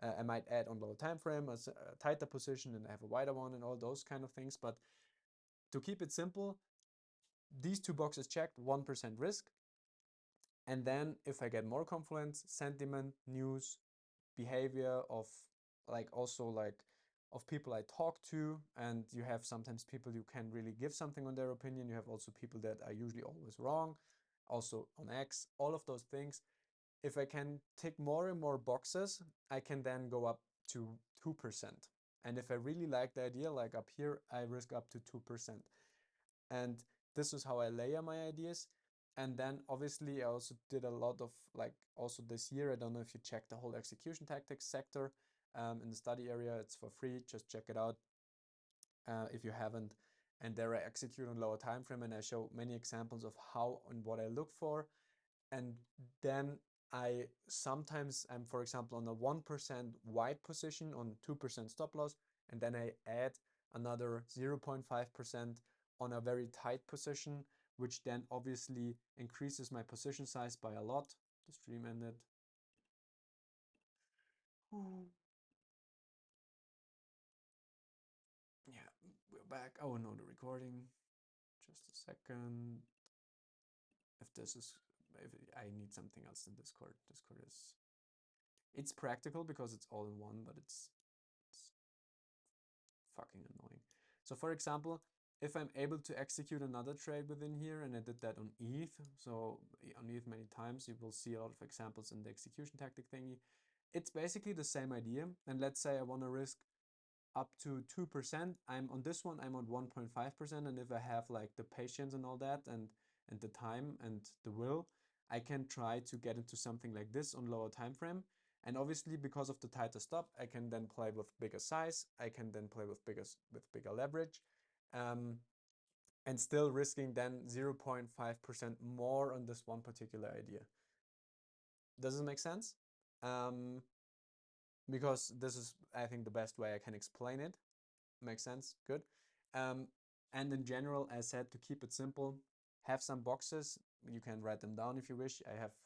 I might add on lower time frame a tighter position and I have a wider one and all those kind of things. But to keep it simple, these 2 boxes checked, 1% risk. And then if I get more confluence, sentiment, news, behavior of of people I talk to, and you have sometimes people you can really give something on their opinion. You have also people that are usually always wrong, also on X, all of those things. If I can tick more and more boxes, I can then go up to 2%. And if I really like the idea, like up here, I risk up to 2%. And this is how I layer my ideas. And then obviously I also did a lot of also this year, I don't know if you check the whole execution tactics sector in the study area. It's for free, just check it out if you haven't. And there I execute on lower time frame, and I show many examples of how and what I look for. And then I sometimes am, for example, on a 1% wide position on 2% stop loss, and then I add another 0.5% on a very tight position, which then obviously increases my position size by a lot. The stream ended. Yeah, we're back. Oh no, the recording. Just a second. If this is, if I need something else than Discord. Discord is, it's practical because it's all in one, but it's fucking annoying. So for example, if I'm able to execute another trade within here, and I did that on ETH, so on ETH many times, you will see a lot of examples in the execution tactic thingy. It's basically the same idea. And let's say I want to risk up to 2%. I'm on this one, I'm on 1.5%. And if I have like the patience and all that, and the time and the will, I can try to get into something like this on lower time frame. And obviously, because of the tighter stop, I can then play with bigger size. I can then play with bigger leverage, and still risking then 0.5% more on this one particular idea. Does it make sense? Because this is, I think, the best way I can explain it. Makes sense? Good. And in general, as said, to keep it simple, have some boxes. You can write them down if you wish. I have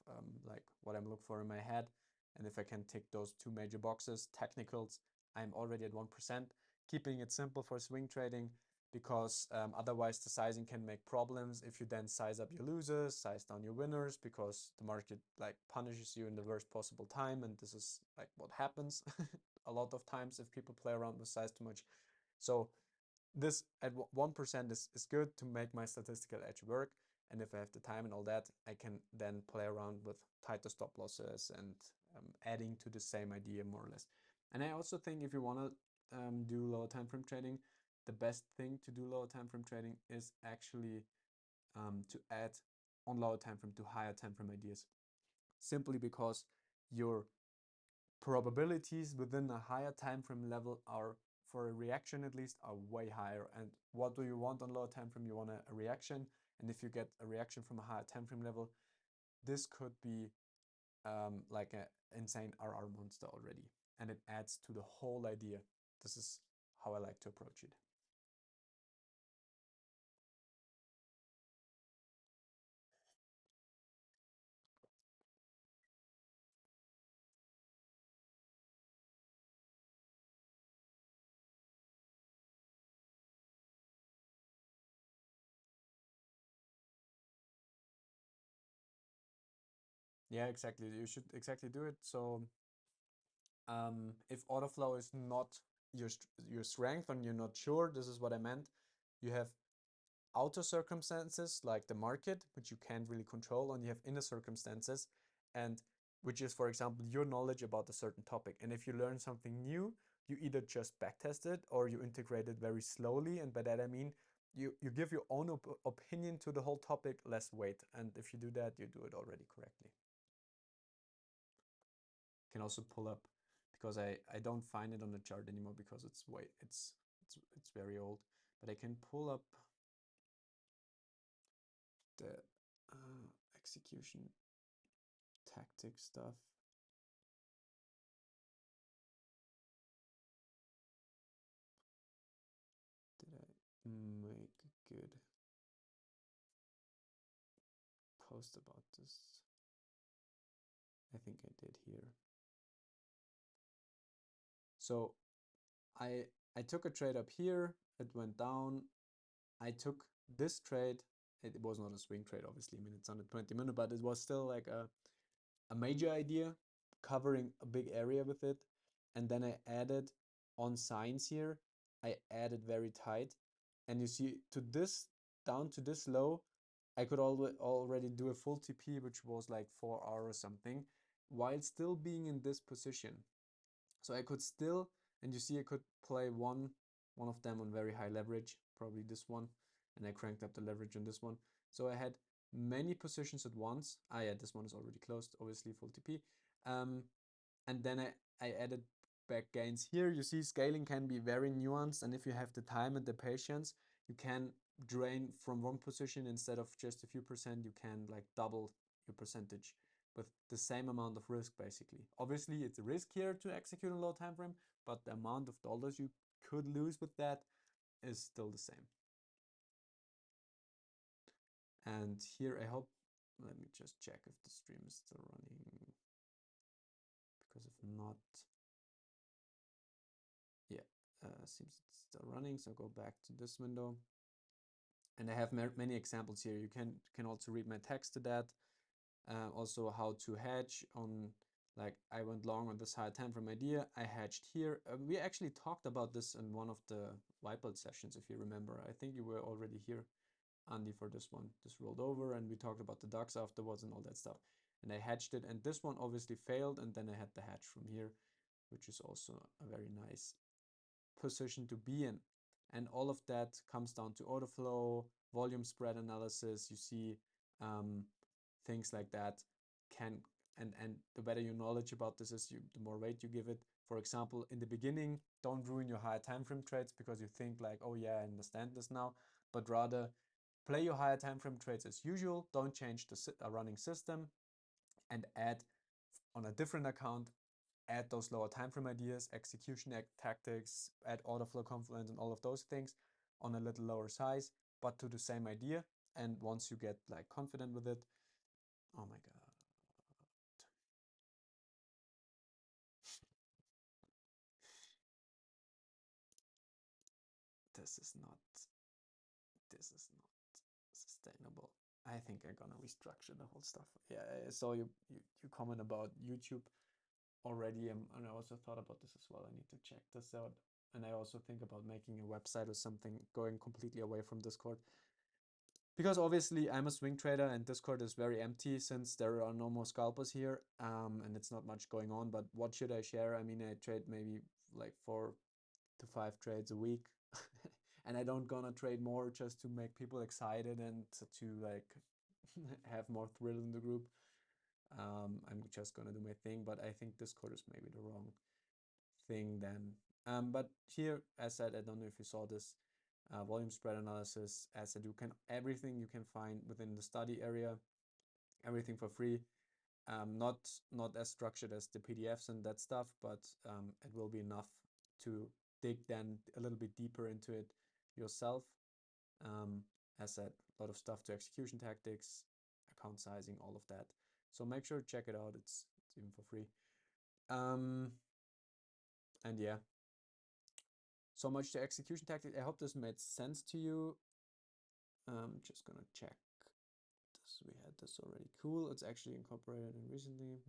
like what I'm looking for in my head. And if I can tick those 2 major boxes, technicals, I'm already at 1%. Keeping it simple for swing trading, because otherwise the sizing can make problems. If you then size up your losers, size down your winners, because the market like punishes you in the worst possible time. And this is like what happens a lot of times if people play around with size too much. So this at 1% is good to make my statistical edge work. And if I have the time and all that, I can then play around with tighter stop losses and adding to the same idea more or less. And I also think if you want to do lower time frame trading, the best thing to do lower time frame trading is actually to add on lower time frame to higher time frame ideas, simply because your probabilities within a higher time frame level are for a reaction at least are way higher. And what do you want on lower time frame? You want a reaction, and if you get a reaction from a higher time frame level, this could be like an insane RR monster already, and it adds to the whole idea. This is how I like to approach it. Yeah, exactly. You should exactly do it. So if auto flow is not your strength and you're not sure, this is what I meant. You have outer circumstances like the market, which you can't really control, and you have inner circumstances, and which is, for example, your knowledge about a certain topic. And if you learn something new, you either just backtest it or you integrate it very slowly. And by that I mean you give your own opinion to the whole topic less weight. And if you do that, you do it already correctly. Can also pull up, because I don't find it on the chart anymore because it's very old, but I can pull up the execution tactic stuff. Did I make a good post about this? I think I did here. So I took a trade up here, it went down. I took this trade. It was not a swing trade, obviously. I mean, it's on the 20-minute, but it was still like a major idea, covering a big area with it. And then I added on signs here. I added very tight. And you see to this, down to this low, I could already do a full TP, which was like 4 hours or something, while still being in this position. So I could still, and you see I could play one of them on very high leverage, probably this one, and I cranked up the leverage on this one. So I had many positions at once. Ah, yeah, this one is already closed, obviously full TP. And then I added back gains here. You see scaling can be very nuanced, and if you have the time and the patience, you can drain from one position instead of just a few percent, you can like double your percentage with the same amount of risk basically. Obviously it's a risk here to execute a low time frame, but the amount of dollars you could lose with that is still the same. And here I hope, let me just check if the stream is still running, because if not, yeah, seems it's still running. So go back to this window. And I have many examples here. You can also read my text to that. Also how to hedge on, like I went long on this high time frame idea. I hedged here. We actually talked about this in one of the Wipeout sessions, if you remember. I think you were already here, Andy, for this one. This rolled over and we talked about the ducks afterwards and all that stuff. And I hedged it, and this one obviously failed, and then I had the hedge from here, which is also a very nice position to be in. And all of that comes down to order flow, volume spread analysis. You see things like that can, and the better your knowledge about this is, the more weight you give it. For example, in the beginning, don't ruin your higher time frame trades because you think like, oh yeah, I understand this now, but rather play your higher time frame trades as usual. Don't change the running system, and add on a different account, add those lower time frame ideas, execution tactics, add order flow confluence and all of those things on a little lower size, but to the same idea. And once you get like confident with it, oh my god, this is not sustainable. I think I'm gonna restructure the whole stuff. Yeah, I saw you comment about YouTube already, and I also thought about this as well. I need to check this out. And I also think about making a website or something, going completely away from Discord. Because obviously I'm a swing trader and Discord is very empty since there are no more scalpers here, and it's not much going on. But what should I share? I mean, I trade maybe like 4 to 5 trades a week. And I don't gonna trade more just to make people excited and to like have more thrill in the group. I'm just gonna do my thing, but I think Discord is maybe the wrong thing then. But here, as said, I don't know if you saw this volume spread analysis. As said, you can everything you can find within the study area, everything for free. Not not as structured as the PDFs and that stuff, but it will be enough to dig then a little bit deeper into it yourself. As said, a lot of stuff to execution tactics, account sizing, all of that. So make sure to check it out. It's even for free. And yeah, so much to execution tactics. I hope this made sense to you. Just gonna check this. We had this already. Cool. It's actually incorporated in recently.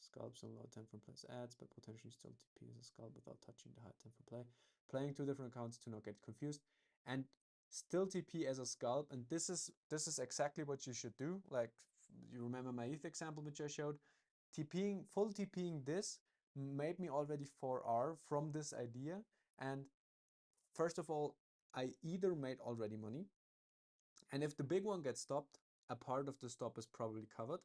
Scalps and low time from place ads, but potentially still TP as a scalp without touching the high time for play. Playing two different accounts to not get confused. And still TP as a scalp, and this is exactly what you should do. Like, you remember my ETH example which I showed? TPing, full TPing this made me already 4R from this idea. And first of all, I either made already money, and if the big one gets stopped, a part of the stop is probably covered.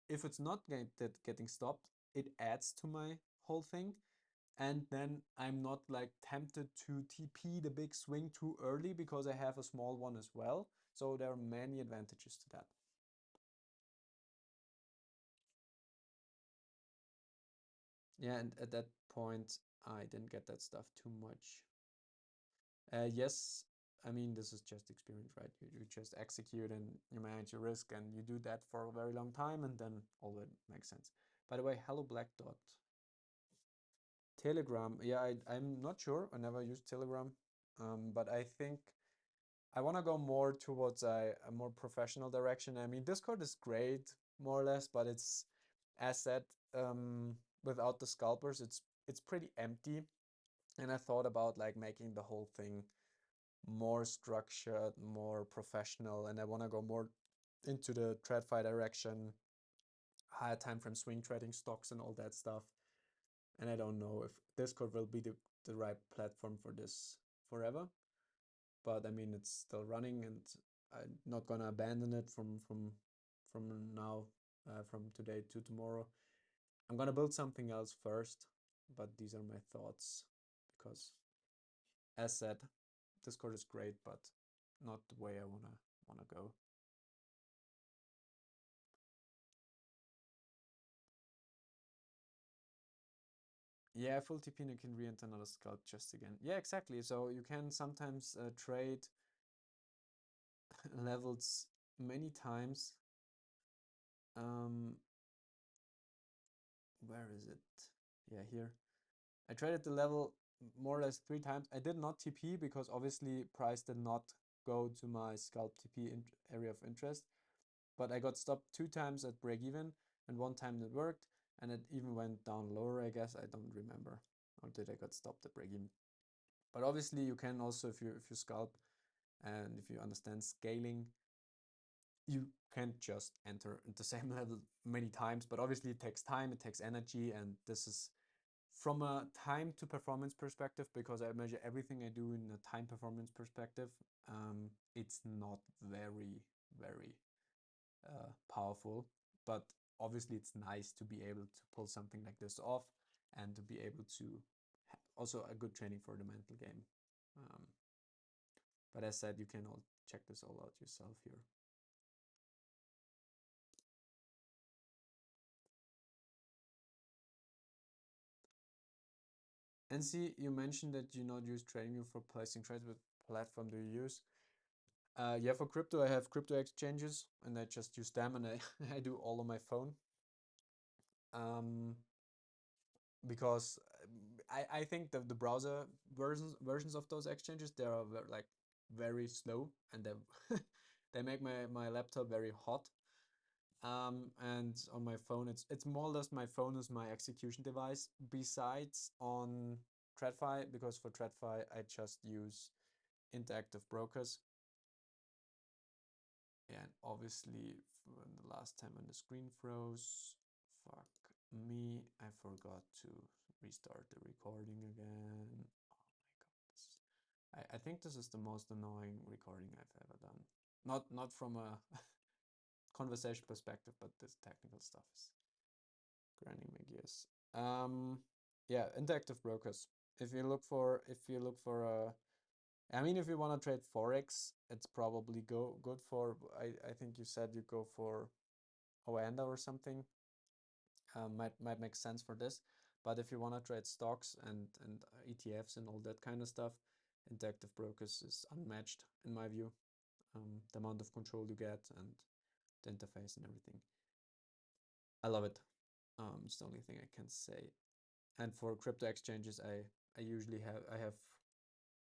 If it's not getting stopped, it adds to my whole thing. And then I'm not like tempted to TP the big swing too early because I have a small one as well. So there are many advantages to that. Yeah, and at that point, I didn't get that stuff too much. Yes, I mean, this is just experience, right? You just execute and you manage your risk, and you do that for a very long time, and then all that makes sense. By the way, hello Black Dot. Telegram, yeah, I'm not sure. I never used Telegram, but I think I want to go more towards a more professional direction. I mean, Discord is great, more or less, but it's, as said, without the scalpers, it's pretty empty. And I thought about like making the whole thing more structured, more professional, and I want to go more into the TradFi direction, higher time frame swing trading stocks and all that stuff. And I don't know if Discord will be the right platform for this forever. But I mean, it's still running, and I'm not gonna abandon it from now, from today to tomorrow. I'm gonna build something else first, but these are my thoughts because, as said, Discord is great, but not the way I wanna go. Yeah, full TP and you can re-enter another scalp just again. Yeah, exactly. So you can sometimes trade levels many times. Um, where is it? Yeah, here. I traded the level more or less 3 times. I did not TP because obviously price did not go to my scalp TP area of interest. But I got stopped 2 times at break even, and 1 time it worked, and it even went down lower, I guess. I don't remember. Or did I got stopped at break even? But obviously you can also, if you scalp and if you understand scaling, you can't just enter the same level many times. But obviously it takes time, it takes energy, and this is from a time to performance perspective, because I measure everything I do in a time performance perspective. It's not very powerful, but obviously it's nice to be able to pull something like this off and to be able to also a good training for the mental game. Um, but as said, you can all check this all out yourself here. And see, you mentioned that you not use TradingView for placing trades. What platform do you use? Yeah, for crypto, I have crypto exchanges, and I just use them, and I, I do all on my phone. Um, because I think the browser versions of those exchanges, they are like very slow, and they they make my laptop very hot. And on my phone, it's more or less my phone is my execution device. Besides on TradFi, because for TradFi I just use Interactive Brokers. And obviously, when the last time when the screen froze, fuck me, I forgot to restart the recording again. Oh my god, I think this is the most annoying recording I've ever done. Not from a conversation perspective, but this technical stuff is grinding my gears. Yeah, Interactive Brokers. If you look for I mean, if you want to trade forex, it's probably good for. I think you said you go for Oanda or something. Might make sense for this. But if you want to trade stocks and ETFs and all that kind of stuff, Interactive Brokers is unmatched in my view. The amount of control you get and the interface and everything. I love it. It's the only thing I can say. And for crypto exchanges, I usually have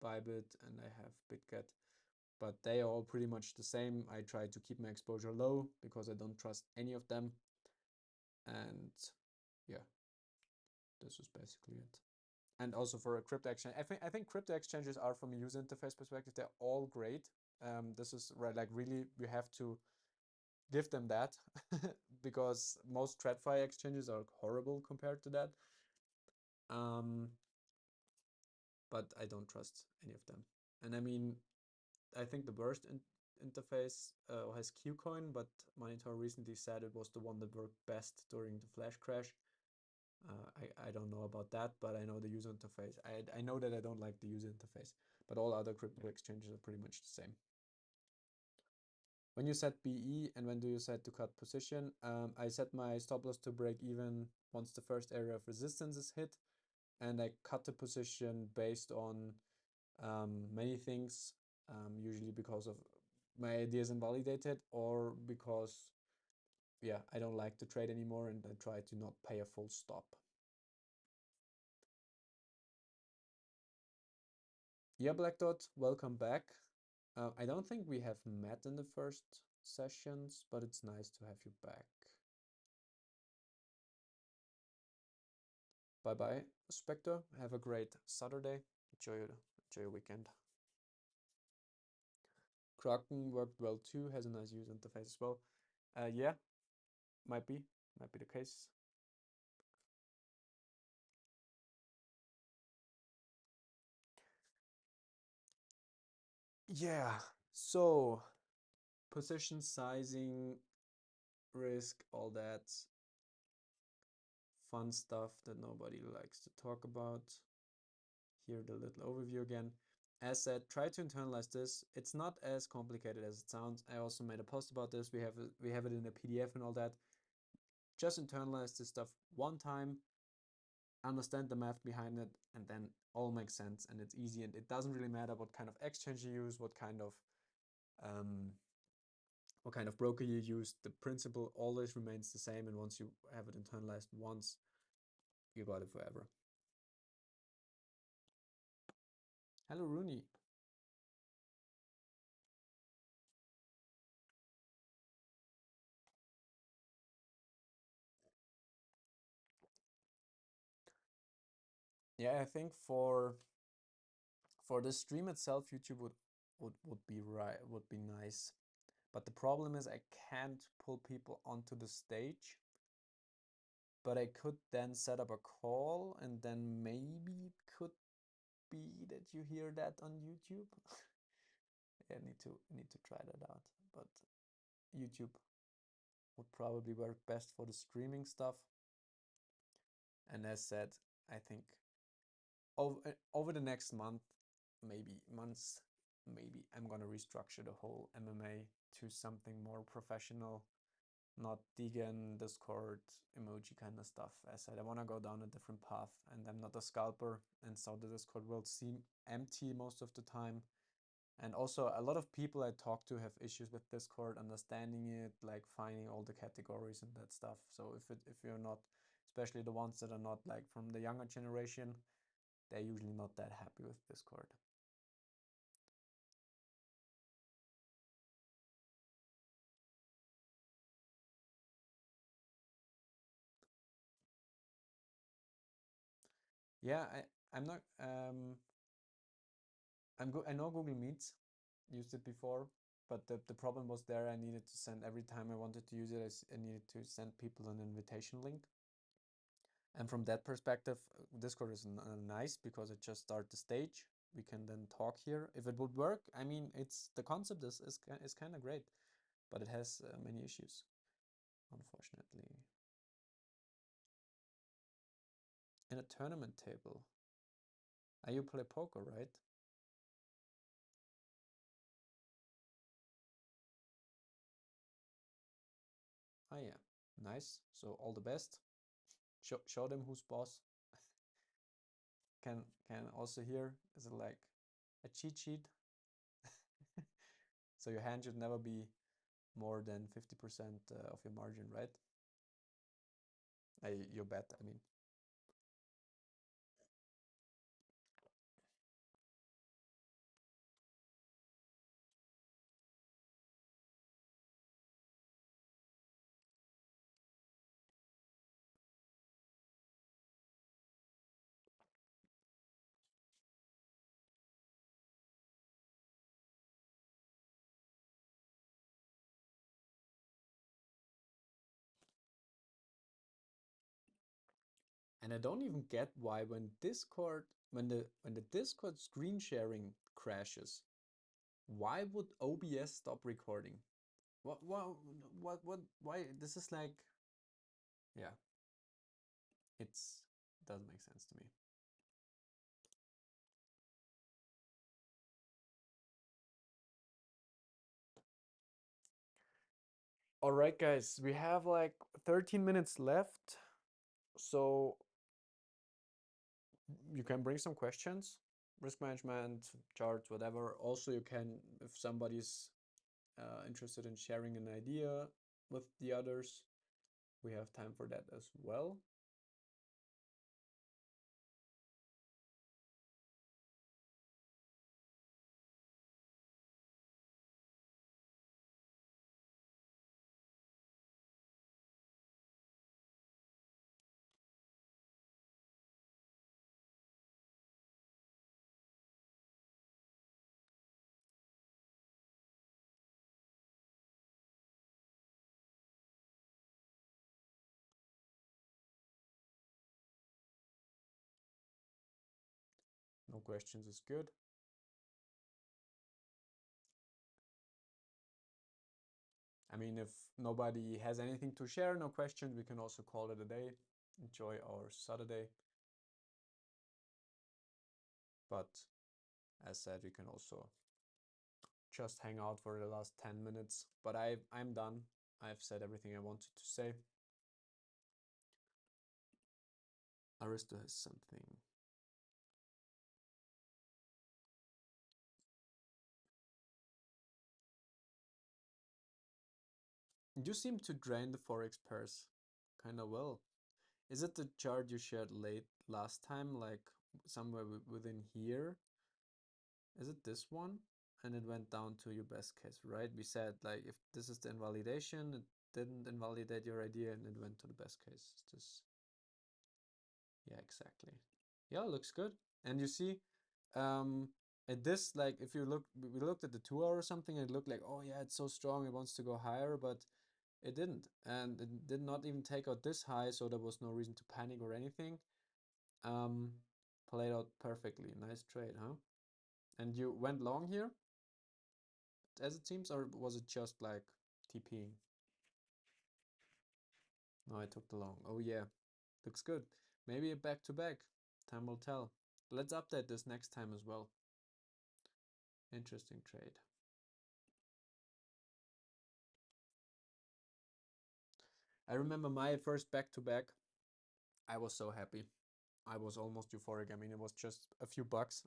Bybit and I have BitGet, but they are all pretty much the same. I try to keep my exposure low because I don't trust any of them. And yeah, this was basically it. And also for a crypto exchange, I think crypto exchanges are, from a user interface perspective, they're all great. This is right, like really we have to give them that because most TradFi exchanges are horrible compared to that. Um, but I don't trust any of them. And I mean, I think the worst interface has KuCoin, but Monitor recently said it was the one that worked best during the flash crash. I don't know about that, but I know the user interface. I know that I don't like the user interface, but all other crypto exchanges are pretty much the same. When you set BE and when do you set to cut position? I set my stop loss to break even once the first area of resistance is hit, and I cut the position based on many things, usually because of my ideas invalidated or because, yeah, I don't like to trade anymore and I try to not pay a full stop. Yeah, Black Dot, welcome back. I don't think we have met in the first sessions, but it's nice to have you back. Bye bye, Spectre. Have a great Saturday. Enjoy your weekend. Kraken worked well too, has a nice user interface as well. Yeah, might be the case. Yeah, so position sizing, risk, all that fun stuff that nobody likes to talk about. Here the little overview again. As said, try to internalize this. It's not as complicated as it sounds. I also made a post about this. We have it in a PDF and all that. Just internalize this stuff one time, understand the math behind it, and then all makes sense and it's easy. And it doesn't really matter what kind of exchange you use, um, what kind of broker you use. The principle always remains the same. And once you have it internalized once, you got it forever. Hello, Rooney. Yeah, I think for the stream itself, YouTube would be right, would be nice. But the problem is I can't pull people onto the stage. But I could then set up a call and then maybe it could be that you hear that on YouTube. I need to try that out. But YouTube would probably work best for the streaming stuff. And as said, I think over the next month, maybe months, maybe I'm gonna restructure the whole MMA to something more professional, not Degen, Discord, emoji kind of stuff. As I said, I want to go down a different path, and I'm not a scalper, and so the Discord will seem empty most of the time. And also, a lot of people I talk to have issues with Discord, understanding it, like finding all the categories and that stuff. So if you're not, especially the ones that are not like from the younger generation, they're usually not that happy with Discord. Yeah, I'm not I know Google Meets, used it before, but the problem was there. I needed to send every time I wanted to use it. I needed to send people an invitation link. And from that perspective, Discord is nice because it just starts the stage. We can then talk here. If it would work, I mean, it's the concept is kind of great, but it has many issues, unfortunately. In a tournament table. You play poker, right? Ah, yeah. Nice. So all the best. Show them who's boss. Can also hear, is it like a cheat sheet? So your hand should never be more than 50% of your margin, right? Your bet, I mean. And I don't even get why when the Discord screen sharing crashes, why would OBS stop recording? Why? This is like, yeah, it's doesn't make sense to me. All right, guys, we have like 13 minutes left, so you can bring some questions, risk management, charts, whatever. Also, you can, if somebody's interested in sharing an idea with the others, we have time for that as well. No questions is good. I mean, if nobody has anything to share, no questions, we can also call it a day. Enjoy our Saturday. But as said, we can also just hang out for the last 10 minutes. But I'm done. I've said everything I wanted to say. Aristo has something. You seem to drain the Forex pairs kind of well. Is it the chart you shared late last time, like somewhere within here? Is it this one? And it went down to your best case, right? We said like if this is the invalidation, it didn't invalidate your idea and it went to the best case. It's just, yeah, exactly. Yeah, looks good. And you see, at this, like if you look, we looked at the 2 hour or something, and it looked like, oh yeah, it's so strong, it wants to go higher, but it didn't. And it did not even take out this high, so there was no reason to panic or anything. Um, Played out perfectly. Nice trade, huh? And you went long here, as it seems, or was it just like TPing? No, I took the long. Oh yeah, looks good. Maybe a back to back. Time will tell. Let's update this next time as well. Interesting trade. I remember my first back to back. I was so happy. I was almost euphoric. I mean, it was just a few bucks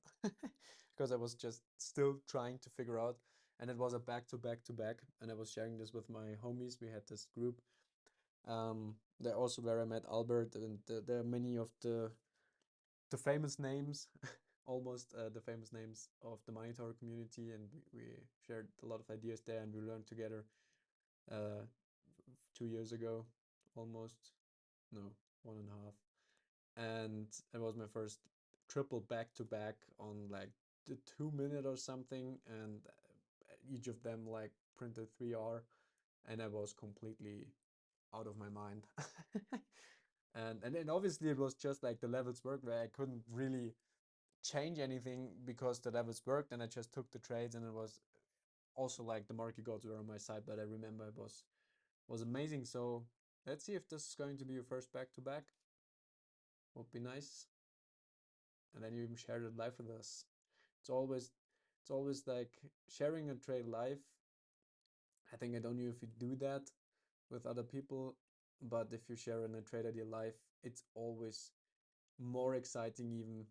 because I was just still trying to figure out. And it was a back to back to back. And I was sharing this with my homies. We had this group. There also where I met Albert, and there are many of the famous names, almost the famous names of the Monitor community, and we shared a lot of ideas there, and we learned together 2 years ago, almost, no, 1.5, and it was my first triple back to back on like the 2 minute or something, and each of them like printed 3R, and I was completely out of my mind. And then obviously it was just like the levels work where I couldn't really change anything because the levels worked, and I just took the trades, and it was also like the market gods were on my side, but I remember it was amazing. So let's see if this is going to be your first back to back. Would be nice. and then you even share it live with us. It's always it's always like sharing a trade live. I think I don't know if you do that with other people, but if you share in a trade idea live, it's always more exciting even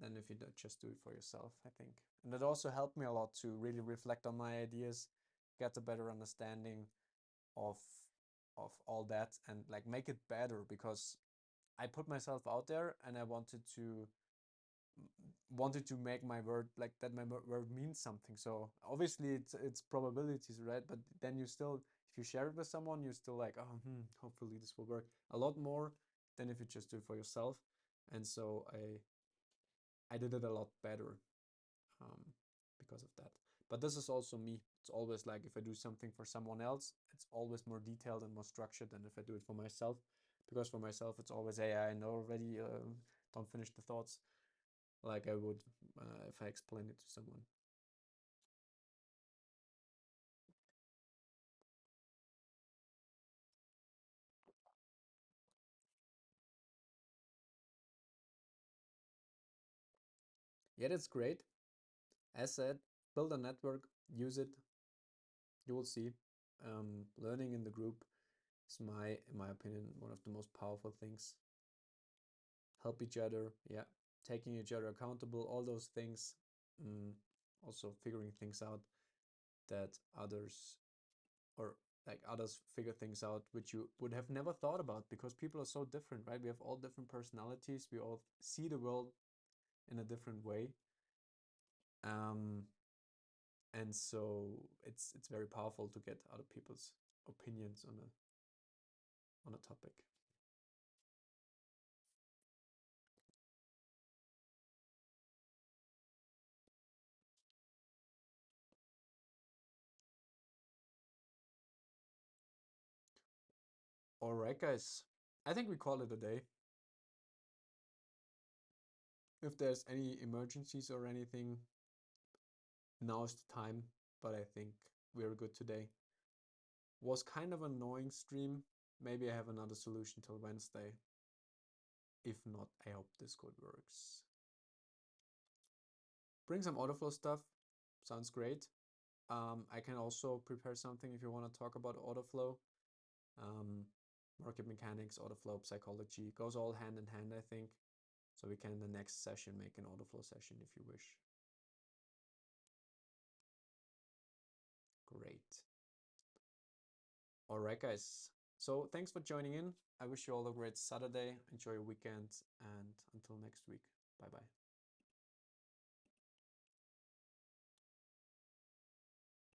than if you just do it for yourself, I think. And it also helped me a lot to really reflect on my ideas, get a better understanding of all that, and like make it better, because I put myself out there and I wanted to make my word like that, my word means something. So obviously it's probabilities, right? But then you still, if you share it with someone, you're still like, oh, hopefully this will work a lot more than if you just do it for yourself. And so I did it a lot better um, because of that. But this is also me. It's always like if I do something for someone else, it's always more detailed and more structured than if I do it for myself. Because for myself, it's always, hey, I know already, don't finish the thoughts like I would if I explain it to someone. Yeah, that's great. As said, build a network, use it. You will see. Learning in the group is in my opinion, one of the most powerful things. Help each other, yeah, taking each other accountable, all those things. Mm, Also figuring things out that others or like others figure things out which you would have never thought about, because people are so different, right? We have all different personalities. We all see the world in a different way. Um, and so it's very powerful to get other people's opinions on a topic. All right, guys. I think we call it a day. If there's any emergencies or anything, now's the time. But I think we're good today. Was kind of an annoying stream. Maybe I have another solution till Wednesday. If not, I hope Discord works. Bring some autoflow stuff. Sounds great. I can also prepare something if you want to talk about autoflow. Um, Market mechanics, autoflow, psychology goes all hand in hand, I think. So we can in the next session make an autoflow session if you wish. Great. All right, guys. So thanks for joining in. I wish you all a great Saturday. Enjoy your weekend, and until next week. Bye bye.